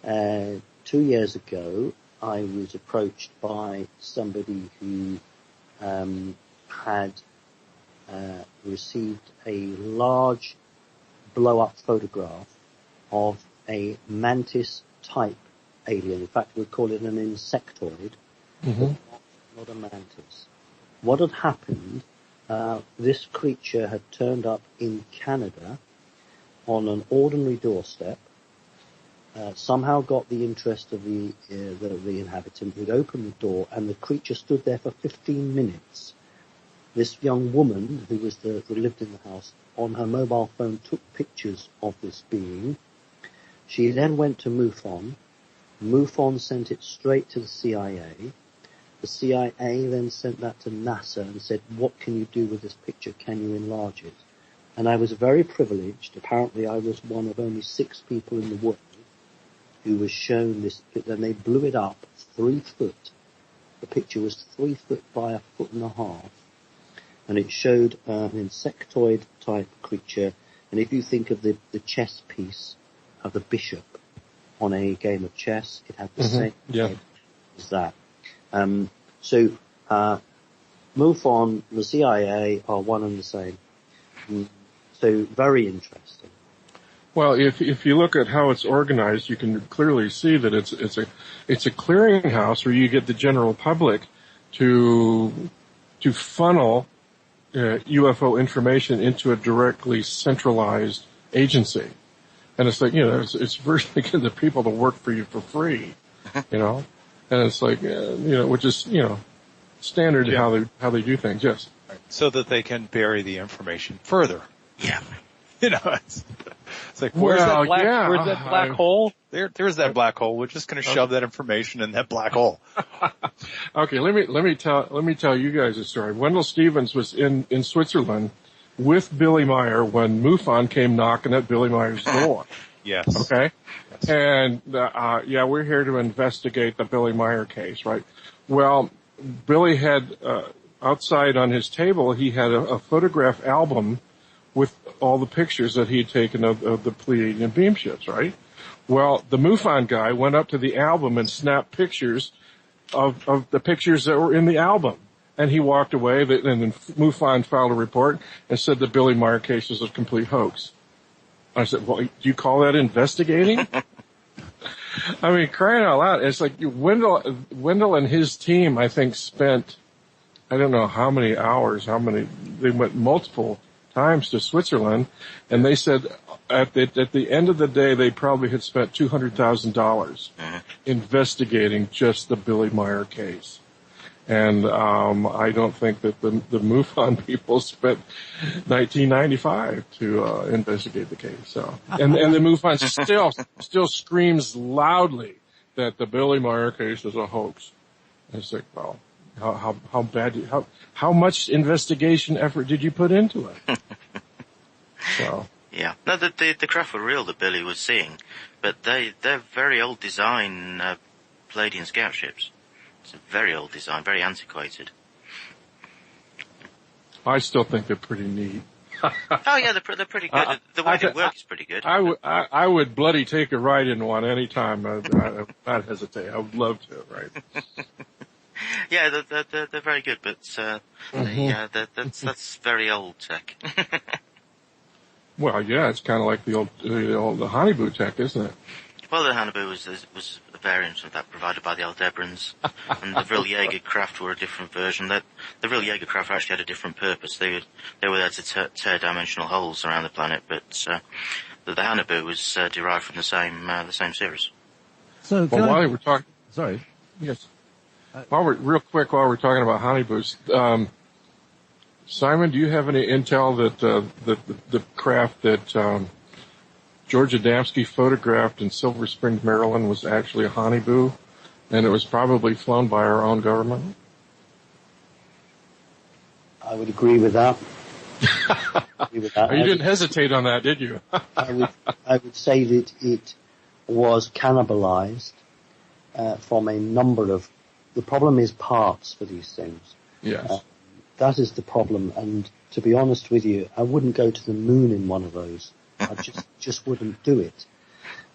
2 years ago, I was approached by somebody who had received a large blow-up photograph of a mantis-type alien. In fact, we'd call it an insectoid, but not a mantis. What had happened, this creature had turned up in Canada on an ordinary doorstep, somehow got the interest of the inhabitant, who'd opened the door, and the creature stood there for 15 minutes. This young woman, who lived in the house, on her mobile phone took pictures of this being. She then went to MoveOn. MoveOn sent it straight to the CIA. The CIA then sent that to NASA and said, what can you do with this picture? Can you enlarge it? And I was very privileged. Apparently I was one of only 6 people in the world who was shown this, and they blew it up 3 foot. The picture was 3 foot by 1.5 feet. And it showed an insectoid type creature. And if you think of the chess piece of the bishop on a game of chess, it had the same shape as that. So MoveOn, the CIA are one and the same. So very interesting. Well, if you look at how it's organized, you can clearly see that it's a clearinghouse where you get the general public to funnel UFO information into a directly centralized agency. And it's like, it's virtually getting the people to work for you for free, And it's like, which is, standard how they do things. Yes. So that they can bury the information further. Yeah. You know, it's like, where's that black hole? There's that black hole. We're just going to shove that information in that black hole. Okay, let me tell you guys a story. Wendell Stevens was in Switzerland with Billy Meyer when MUFON came knocking at Billy Meyer's door. Yes. Okay? Yes. And, we're here to investigate the Billy Meyer case, right? Well, Billy had, outside on his table, he had a photograph album with all the pictures that he had taken of the Pleiadian beam ships, right? Well, the MUFON guy went up to the album and snapped pictures of the pictures that were in the album. And he walked away, and then MUFON filed a report and said the Billy Meyer case was a complete hoax. I said, well, do you call that investigating? I mean, crying out loud. It's like Wendell and his team, I think, spent, I don't know how many hours, they went multiple times to Switzerland, and they said at the end of the day, they probably had spent $200,000 investigating just the Billy Meyer case. And I don't think that the MUFON people spent $19.95 to investigate the case. So, and the MUFON still screams loudly that the Billy Meyer case is a hoax. And it's like, well, how much investigation effort did you put into it? So. Yeah. No, the craft were real that Billy was seeing, but they're very old design Pleiadian scout ships. It's a very old design, very antiquated. I still think they're pretty neat. Oh yeah, they're pretty good. The way they work is pretty good. I would bloody take a ride in one anytime. I'd not hesitate. I would love to, right? Yeah, they're very good, but that's very old tech. Well, yeah, it's kind of like the old Hannibal tech, isn't it? Well, the Hannibal was a variant of that provided by the Aldebarans, and the Vril Jaeger craft were a different version. The Vril Jaeger craft actually had a different purpose. They were there to tear dimensional holes around the planet, but the Hannibal was derived from the same series. So, while we're talking, sorry, yes. While we're talking about honeyboos, Simon, do you have any intel that the craft that George Adamski photographed in Silver Spring, Maryland, was actually a honeyboo, and it was probably flown by our own government? I would agree with that. You didn't hesitate on that, did you? I would say that it was cannibalized from a number of. The problem is parts for these things. Yes. That is the problem, and to be honest with you, I wouldn't go to the moon in one of those. I just wouldn't do it.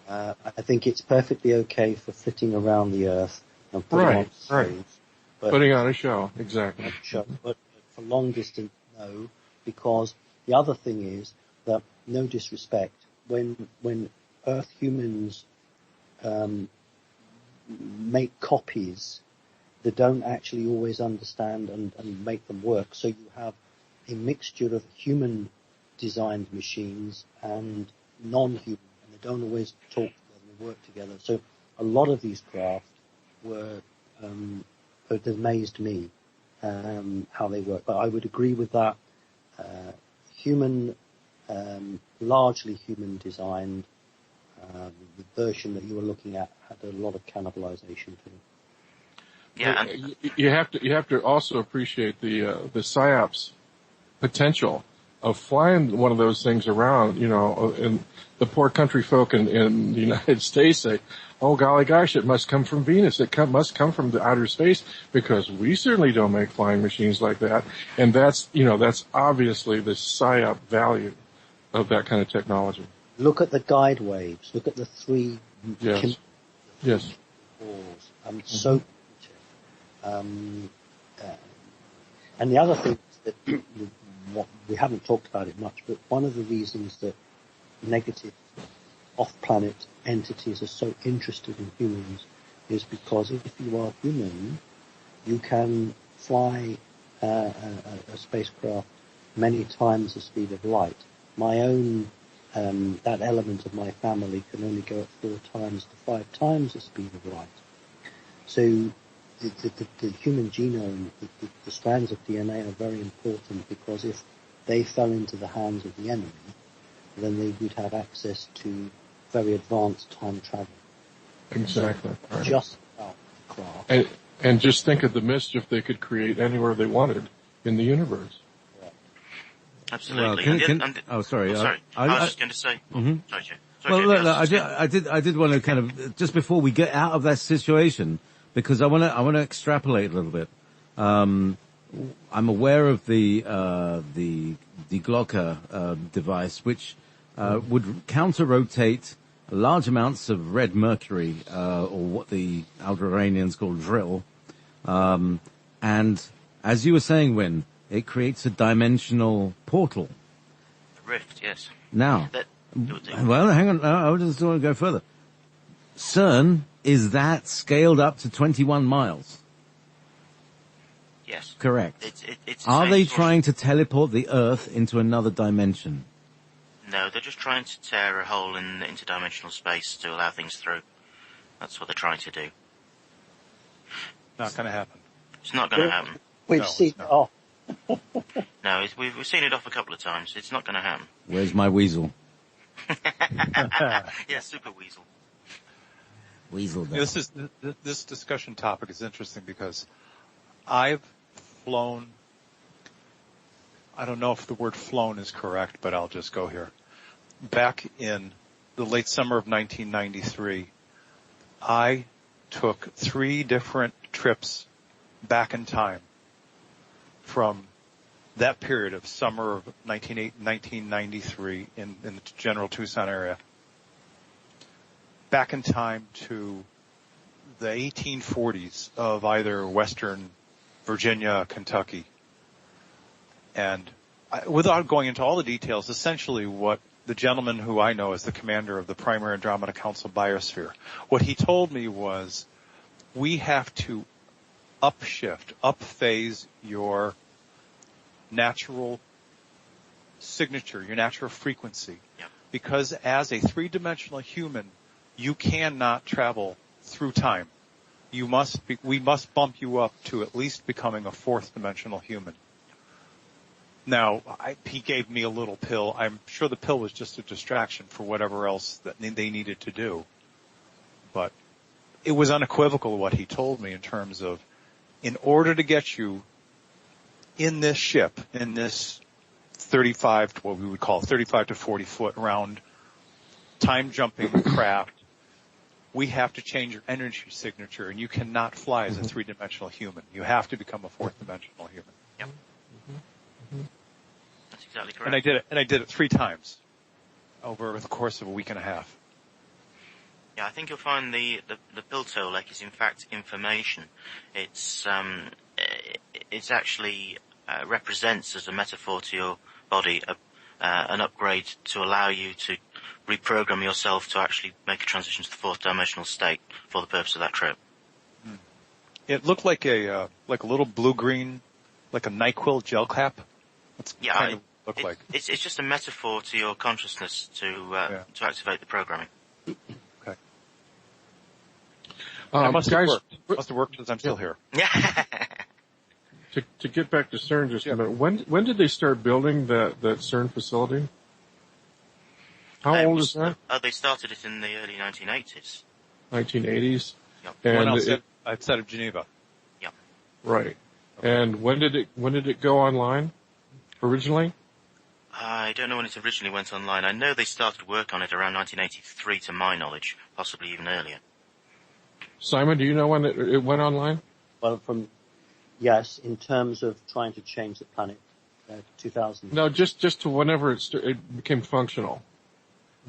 I think it's perfectly okay for flitting around the Earth and putting on shows. But putting on a show, exactly. But for long distance, no, because the other thing is that, no disrespect, when Earth humans make copies, they don't actually always understand and make them work. So you have a mixture of human-designed machines and non-human, and they don't always talk together and work together. So a lot of these craft were, it amazed me how they work. But I would agree with that. Largely human-designed. The version that you were looking at had a lot of cannibalization to it. Yeah, you have to also appreciate the PSYOPs potential of flying one of those things around, and the poor country folk in the United States say, oh golly gosh, it must come from Venus. It must come from the outer space, because we certainly don't make flying machines like that. And that's obviously the PSYOP value of that kind of technology. Look at the guide waves. Look at the three. Yes. Yes. So. And the other thing is that we haven't talked about it much, but one of the reasons that negative off-planet entities are so interested in humans is because if you are human, you can fly a spacecraft many times the speed of light. My own, that element of my family can only go at 4 times to 5 times the speed of light. So the human genome, the strands of DNA are very important, because if they fell into the hands of the enemy, then they would have access to very advanced time travel. Exactly. Right. Just about the craft. And just think of the mischief they could create anywhere they wanted in the universe. Absolutely. Sorry. I was just going to say. Mm-hmm. Sorry, Jay. Well, look, I did want to kind of, just before we get out of that situation, because I want to extrapolate a little bit. I'm aware of the Glocker device, which would counter-rotate large amounts of red mercury, or what the Alderanians call drill. And as you were saying, Wynne, it creates a dimensional portal. A rift, yes. Now, well, hang on, I just want to go further. CERN, is that scaled up to 21 miles? Yes. Correct. It's Are they trying to teleport the Earth into another dimension? No, they're just trying to tear a hole in interdimensional space to allow things through. That's what they're trying to do. Not going to happen. It's not going to happen. We've seen it off. No, we've seen it off a couple of times. It's not going to happen. Where's my weasel? Yeah, super weasel. Weasel. This discussion topic is interesting because I've flown. I don't know if the word flown is correct, but I'll just go here. Back in the late summer of 1993, I took 3 different trips back in time from that period of summer of 1993 in the general Tucson area, back in time to the 1840s of either Western Virginia, Kentucky. And without going into all the details, essentially what the gentleman who I know as the commander of the Primary Andromeda Council Biosphere, what he told me was, we have to upphase your natural signature, your natural frequency. Yep. Because as a 3-dimensional human, you cannot travel through time. We must bump you up to at least becoming a 4th-dimensional human. Now, he gave me a little pill. I'm sure the pill was just a distraction for whatever else that they needed to do. But it was unequivocal what he told me in terms of, in order to get you in this ship, in this 35 to what we would call 35 to 40 foot round time jumping craft, we have to change your energy signature, and you cannot fly as a 3-dimensional human. You have to become a 4th-dimensional human. Yep. That's exactly correct. And I did it 3 times over the course of a week and a half. Yeah, I think you'll find the pill Tolec is in fact information. It's actually represents as a metaphor to your body an upgrade to allow you to reprogram yourself to actually make a transition to the 4th-dimensional state for the purpose of that trip. It looked like a little blue-green, like a NyQuil gel cap. That's kind of look like. It's just a metaphor to your consciousness to activate the programming. Okay. It must have worked. Must have worked because I'm still here. Yeah. To get back to CERN just a minute, when did they start building that CERN facility? How old is that? They started it in the early 1980s. 1980s? Yep. And outside of Geneva. Yep. Right. And when did it go online originally? I don't know when it originally went online. I know they started work on it around 1983 to my knowledge, possibly even earlier. Simon, do you know when it went online? Well, yes, in terms of trying to change the planet, 2000. No, just to whenever it became functional.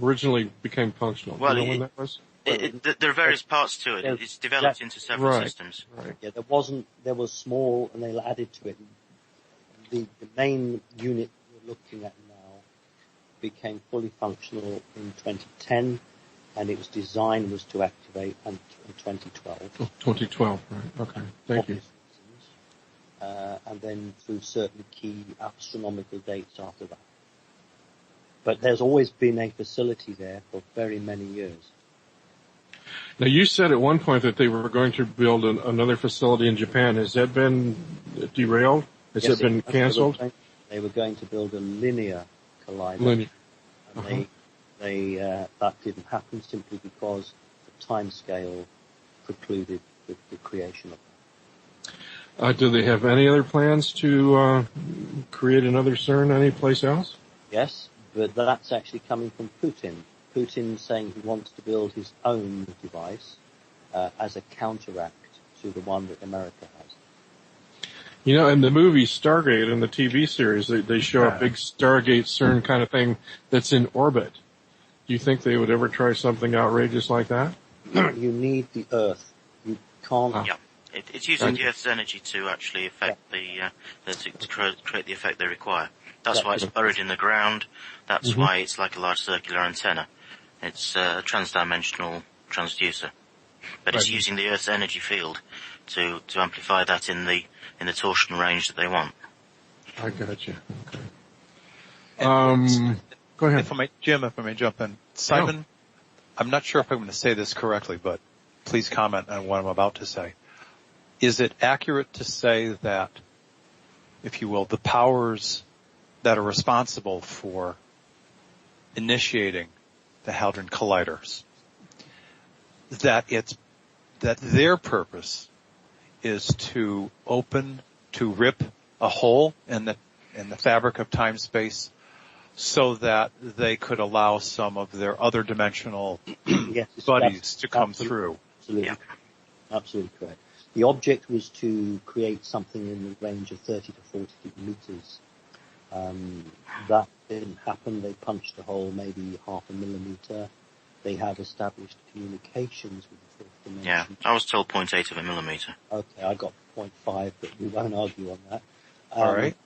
Originally became functional. Well, do you know when that was? There are various parts to it. It's developed into several systems. Right. Yeah, there was small, and they added to it. The main unit we're looking at now became fully functional in 2010, and its design was to activate in 2012. Oh, 2012, right. Okay. Thank you. And then through certain key astronomical dates after that. But there's always been a facility there for very many years. Now, you said at one point that they were going to build another facility in Japan. Has that been derailed? Has Yes, it been canceled? They were going to build a linear collider. And that didn't happen simply because the timescale precluded the creation of that. Do they have any other plans to create another CERN anyplace else? Yes, but that's actually coming from Putin. Putin saying he wants to build his own device as a counteract to the one that America has. You know, in the movie Stargate, in the TV series, they show a big Stargate CERN kind of thing that's in orbit. Do you think they would ever try something outrageous like that? You need the Earth. You can't... Yeah. It's using the Earth's energy to actually affect to create the effect they require. That's why it's buried in the ground. That's why it's like a large circular antenna. It's a transdimensional transducer. But it's using the Earth's energy field to amplify that in the torsion range that they want. I got you. Okay. Go ahead. Jim, if I may jump in. Simon, I'm not sure if I'm going to say this correctly, but please comment on what I'm about to say. Is it accurate to say that, if you will, the powers that are responsible for initiating the Hadron Colliders, that their purpose is to rip a hole in the fabric of time-space so that they could allow some of their other dimensional buddies to come through? Absolutely. Yeah. Absolutely correct. The object was to create something in the range of 30 to 40 meters. That didn't happen. They punched a hole maybe 0.5 millimeter. They have established communications with the fourth dimension. Yeah, I was told 0.8 of a millimeter. Okay, I got 0.5, but we won't argue on that. All right.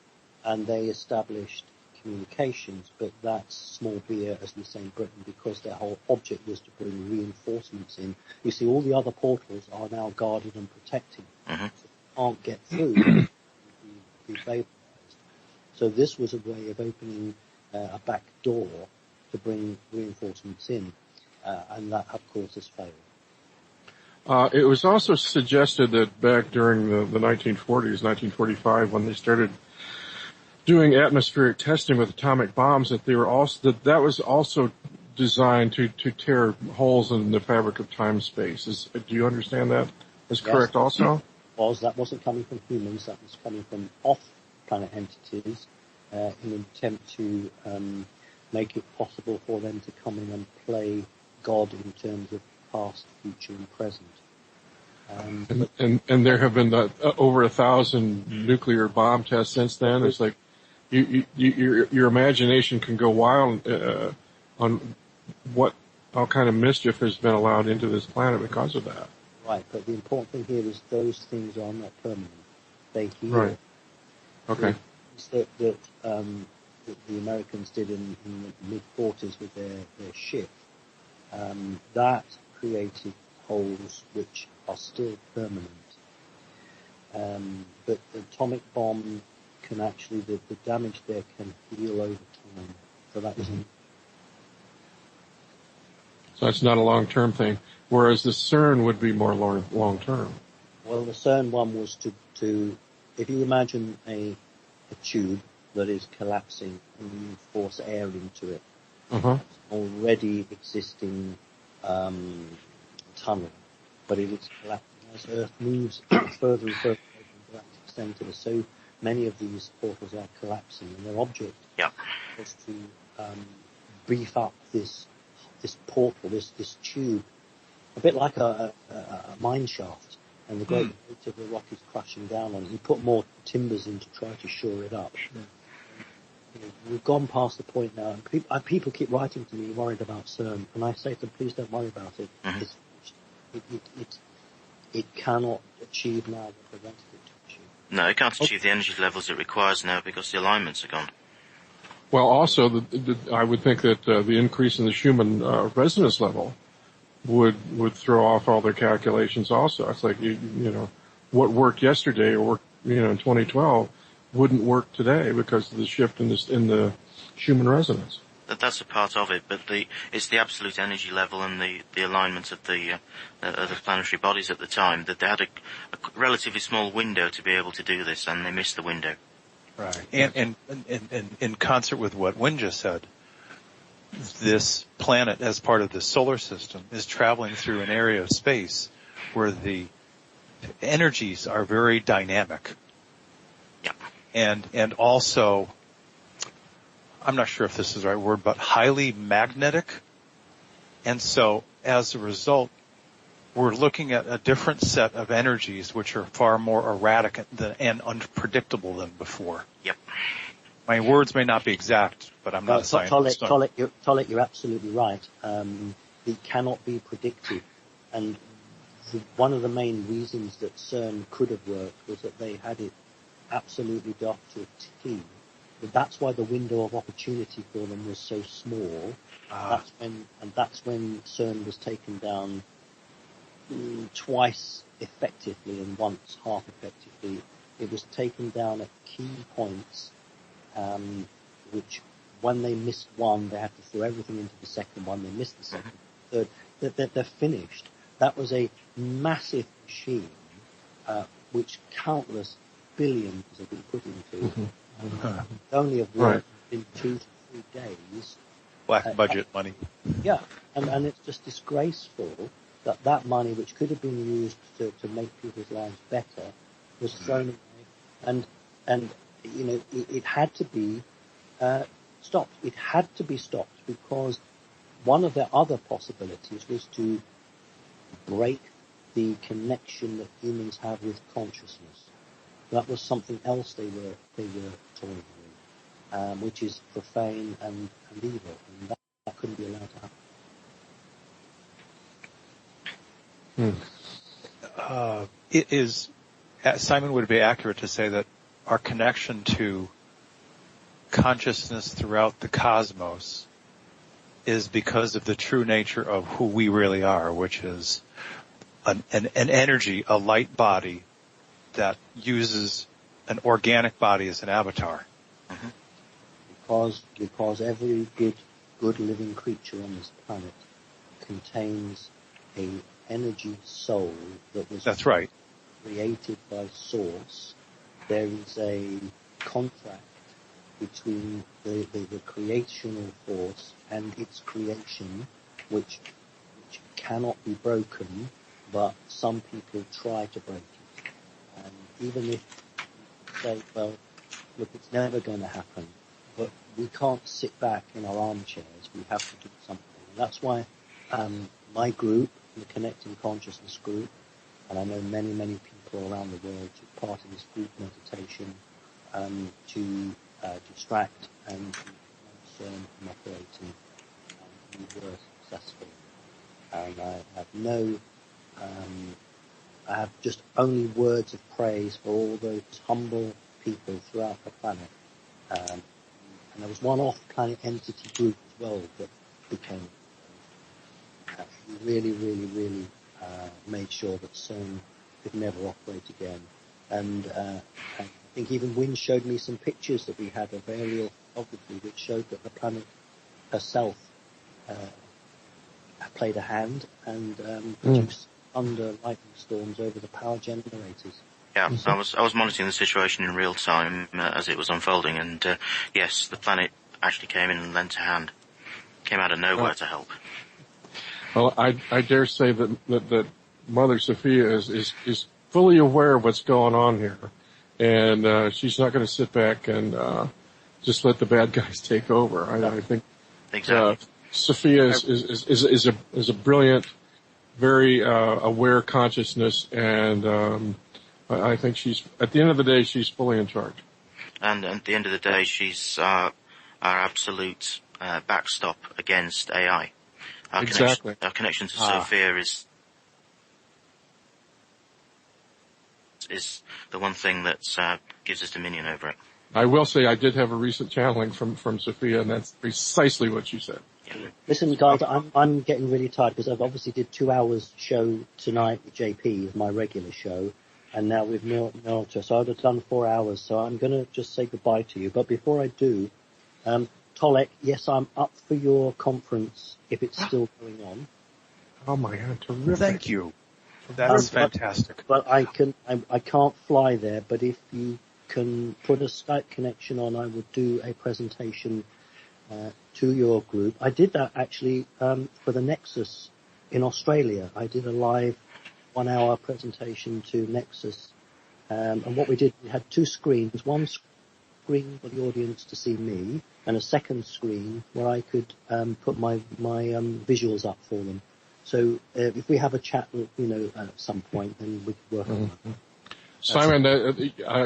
And they established communications, but that's small beer, as we say in Britain, because their whole object was to bring reinforcements in. You see, all the other portals are now guarded and protected. So they can't get through, be vaporized. So this was a way of opening a back door to bring reinforcements in, and that, of course, has failed. It was also suggested that back during the 1940s, 1945, when they started doing atmospheric testing with atomic bombs, that that was also designed to tear holes in the fabric of time-space. Do you understand that? Is correct also? That wasn't coming from humans, that was coming from off-planet entities in an attempt to make it possible for them to come in and play God in terms of past, future, and present. And there have been over 1,000 nuclear bomb tests since then. It's like your imagination can go wild on all kind of mischief has been allowed into this planet because of that. Right, but the important thing here is those things are not permanent. They heal. Right. Okay. That the Americans did in the mid-40s with their ship, that created holes which are still permanent. But the atomic bomb can actually, the damage there can heal over time. So that is So that's not a long-term thing, whereas the CERN would be more long-term. Well, the CERN one was to if you imagine a tube that is collapsing and you force air into it, already existing tunnel, but it is collapsing as Earth moves further and further from the galactic center. So many of these portals are collapsing, and their object is to beef up this portal, this tube, a bit like a mine shaft, and the great weight of the rock is crashing down on it. You put more timbers in to try to shore it up. We've gone past the point now, and people keep writing to me worried about CERN, and I say to them, please don't worry about it. It's finished. It cannot achieve now what they wanted it to achieve. No, it can't achieve the energy levels it requires now because the alignments are gone. Well, also, I would think that the increase in the Schumann resonance level would throw off all their calculations also. It's like, you know, what worked yesterday or worked, in 2012 wouldn't work today because of the shift in the Schumann resonance. That's a part of it, but it's the absolute energy level and the alignment of the planetary bodies at the time, that they had a relatively small window to be able to do this, and they missed the window. Right. And in concert with what Wynn just said, this planet, as part of the solar system, is traveling through an area of space where the energies are very dynamic. Yeah. And also, I'm not sure if this is the right word, but highly magnetic. And so, as a result, we're looking at a different set of energies which are far more erratic and unpredictable than before. Yep. My words may not be exact, but I'm not a scientist. Tolec, you're absolutely right. It cannot be predicted. And one of the main reasons that CERN could have worked was that they had it absolutely docked to a T. That's why the window of opportunity for them was so small. That's when CERN was taken down twice effectively and once half effectively. It was taken down at key points, which when they missed one, they had to throw everything into the second one. They missed the second, third. They're finished. That was a massive machine, which countless billions have been put into. Only have worked in 2 to 3 days. Black budget money. Yeah, and it's just disgraceful that money, which could have been used to make people's lives better, was thrown away. And you know, it had to be stopped. It had to be stopped because one of the other possibilities was to break the connection that humans have with consciousness. That was something else they were toying with, which is profane and evil, and that couldn't be allowed to happen. It is, Simon, would it be accurate to say that our connection to consciousness throughout the cosmos is because of the true nature of who we really are, which is an energy, a light body that uses an organic body as an avatar? Because every good living creature on this planet contains a energy soul that was created by Source. There is a contract between the creational force and its creation, which cannot be broken, but some people try to break it. And even if you say, well, look, it's never going to happen, but we can't sit back in our armchairs. We have to do something. And that's why my group, the Connecting Consciousness group, and I know many, many people around the world took part in this group meditation to distract and to CERN from operating, and we were successful. And I have just only words of praise for all those humble people throughout the planet. And there was one off-planet entity group as well that became really, really, really made sure that CERN could never operate again. And I think even Wynn showed me some pictures that we had of aerial photography which showed that the planet herself played a hand and produced thunder, lightning storms over the power generators. Yeah, I was monitoring the situation in real time as it was unfolding, and yes, the planet actually came in and lent a hand. Came out of nowhere to help. Well, I dare say that Mother Sophia is fully aware of what's going on here, and she's not going to sit back and just let the bad guys take over. I think exactly. Sophia is a brilliant, very aware consciousness, and I think she's, at the end of the day, she's fully in charge. And at the end of the day, she's our absolute backstop against AI. Our connection to Sophia is the one thing that gives us dominion over it. I will say I did have a recent channeling from Sophia, and that's precisely what she said. Yeah. Listen, guys, I'm getting really tired because I've obviously did 2 hours show tonight with JP, is my regular show, and now with Milton, so I'd have done 4 hours, so I'm going to just say goodbye to you. But before I do, Tolec, yes, I'm up for your conference if it's still going on. Oh my God, terrific. Thank you. That's fantastic. But I can't fly there, but if you can put a Skype connection on, I would do a presentation to your group. I did that actually for the Nexus in Australia. I did a live 1 hour presentation to Nexus. And what we did, we had two screens, one screen for the audience to see me and a second screen where I could put my visuals up for them. So if we have a chat, at some point, then we could work on that. Simon,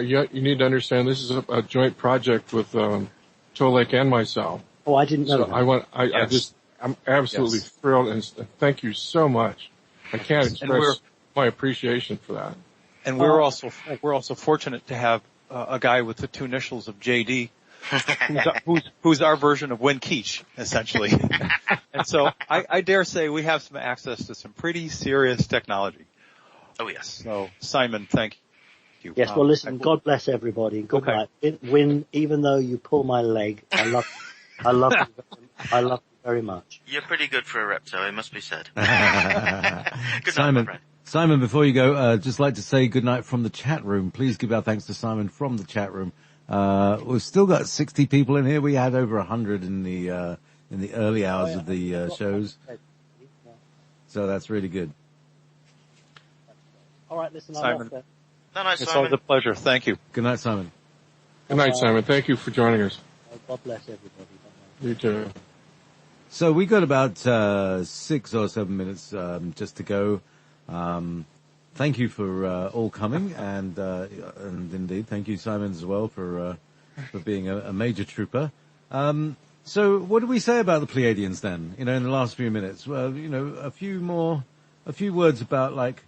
you need to understand this is a joint project with Tolec and myself. Oh, I didn't know that. I'm absolutely thrilled, and thank you so much. I can't express my appreciation for that. And we're also fortunate to have a guy with the two initials of JD, who's our version of Keech, essentially. And so I dare say we have some access to some pretty serious technology. Oh yes. So Simon, thank you. Yes, well listen, God bless everybody. Good night. Win, even though you pull my leg, I love you very much. You're pretty good for a reptile, it must be said. Good night, my friend. Simon, before you go, just like to say good night from the chat room. Please give our thanks to Simon from the chat room. We've still got 60 people in here. We had over 100 in the early hours of the shows. So that's really good. All right, listen, Simon. No, Simon. It's always a pleasure. Thank you. Good night, Simon. Good night, Simon. Thank you for joining us. God bless everybody. You too. So we got about 6 or 7 minutes just to go. Thank you for all coming, and indeed, thank you, Simon, as well for being a major trooper. So what do we say about the Pleiadians then? In the last few minutes, well, a few words about like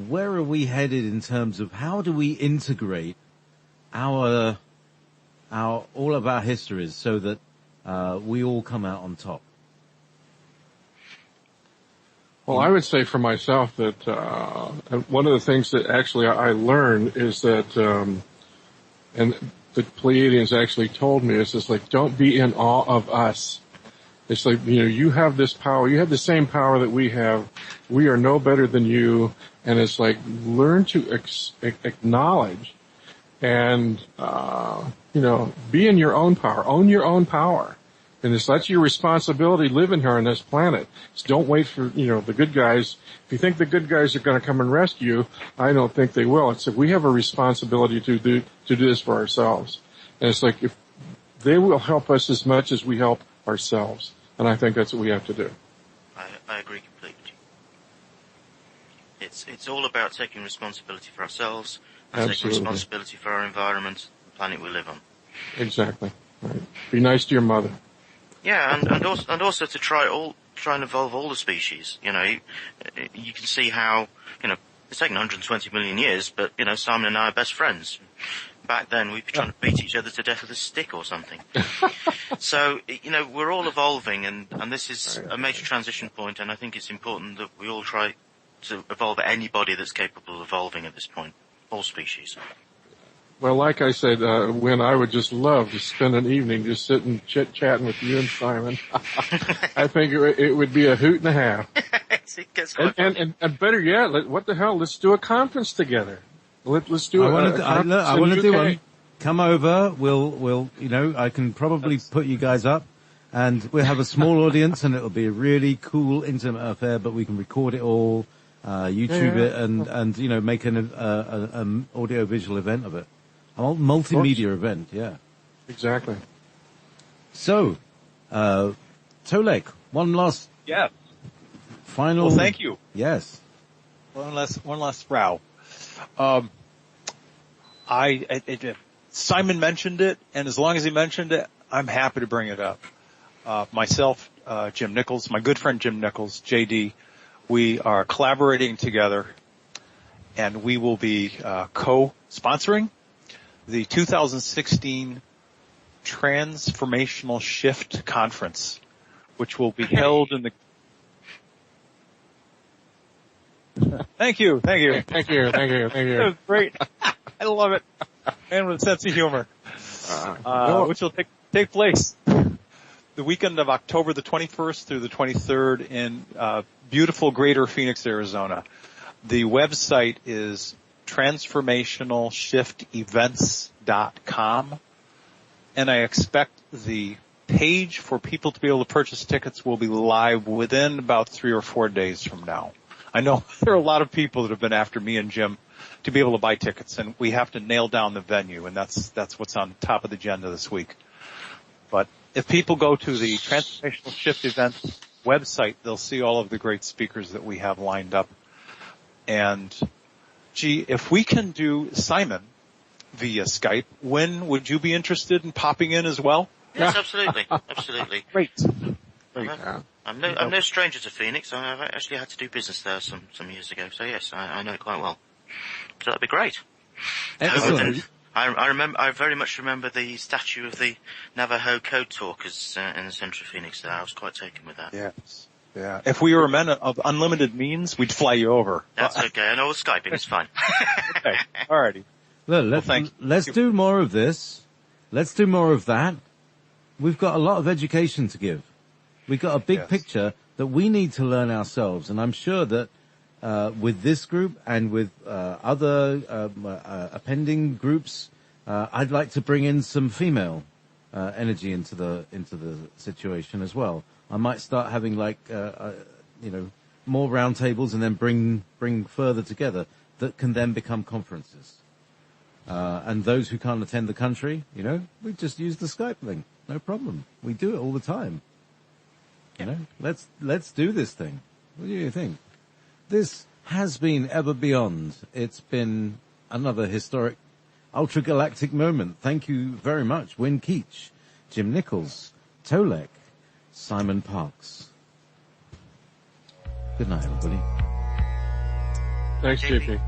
where are we headed in terms of how do we integrate all of our histories so that we all come out on top. Well, I would say for myself that one of the things that actually I learned is that, and the Pleiadians actually told me, it's just like, don't be in awe of us. It's like, you have this power, you have the same power that we have. We are no better than you. And it's like, learn to acknowledge and, be in your own power, own your own power. And that's your responsibility living here on this planet. So don't wait for, the good guys. If you think the good guys are going to come and rescue you, I don't think they will. It's like we have a responsibility to do this for ourselves. And it's like if they will help us as much as we help ourselves. And I think that's what we have to do. I agree completely. It's all about taking responsibility for ourselves and taking responsibility for our environment, the planet we live on. Exactly. Right. Be nice to your mother. Yeah, and also to try and evolve all the species. You can see how, it's taken 120 million years, but, Simon and I are best friends. Back then we'd be trying to beat each other to death with a stick or something. So, we're all evolving and this is a major transition point, and I think it's important that we all try to evolve anybody that's capable of evolving at this point. All species. Well, like I said, when I would just love to spend an evening just sitting chit-chatting with you and Simon. I think it would be a hoot and a half. It gets quite funny. And better yet, what the hell, let's do a conference together. Let's do I want to do one. Come over, we'll I can probably put you guys up, and we'll have a small audience, and it'll be a really cool, intimate affair, but we can record it all, YouTube it, and make an audio-visual event of it. A multimedia event, yeah. Exactly. So, Tolec, one last final. Well, thank you. Yes. One last row. Simon mentioned it, and as long as he mentioned it, I'm happy to bring it up. Myself, Jim Nicholls, my good friend Jim Nicholls, JD, we are collaborating together, and we will be co-sponsoring the 2016 Transformational Shift Conference, which will be held in the... Thank you. Thank you. That was great. I love it. Man with a sense of humor. Which will take place the weekend of October the 21st through the 23rd in beautiful Greater Phoenix, Arizona. The website is transformationalshiftevents.com, and I expect the page for people to be able to purchase tickets will be live within about 3 or 4 days from now. I know there are a lot of people that have been after me and Jim to be able to buy tickets, and we have to nail down the venue, and that's what's on top of the agenda this week. But if people go to the Transformational Shift Events website, they'll see all of the great speakers that we have lined up. And, gee, if we can do Simon via Skype, when would you be interested in popping in as well? Yes, absolutely. Absolutely. Great. I'm no stranger to Phoenix. I've actually had to do business there some years ago. So yes, I know it quite well. So that'd be great. Excellent. I very much remember the statue of the Navajo code talkers in the centre of Phoenix there. I was quite taken with that. Yes. Yeah. If we were men of unlimited means, we'd fly you over. That's okay. I know we're Skyping. It's fine. Okay. Alrighty. Look, let's do more of this. Let's do more of that. We've got a lot of education to give. We've got a big picture that we need to learn ourselves. And I'm sure that with this group and with other appending groups, I'd like to bring in some female energy into the situation as well. I might start having more roundtables and then bring further together that can then become conferences. And those who can't attend the country, we just use the Skype link. No problem. We do it all the time. Let's do this thing. What do you think? This has been Ever Beyond. It's been another historic ultra-galactic moment. Thank you very much, Win Keech, Jim Nicholls, Tolec, Simon Parks. Good night, everybody. Thanks, JP.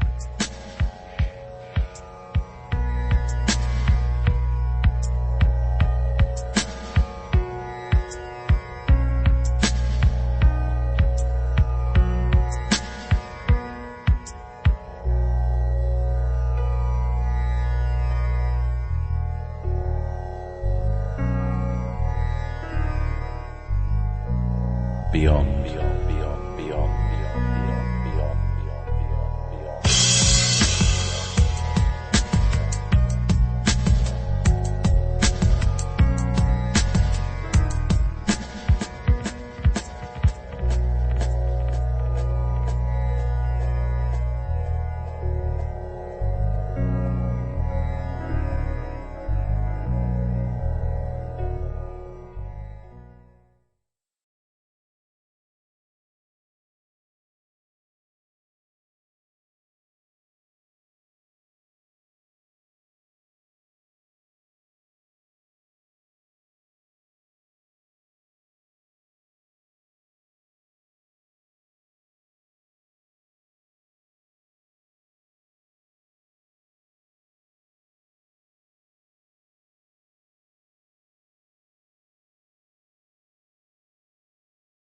Beyond, beyond, beyond, beyond, beyond.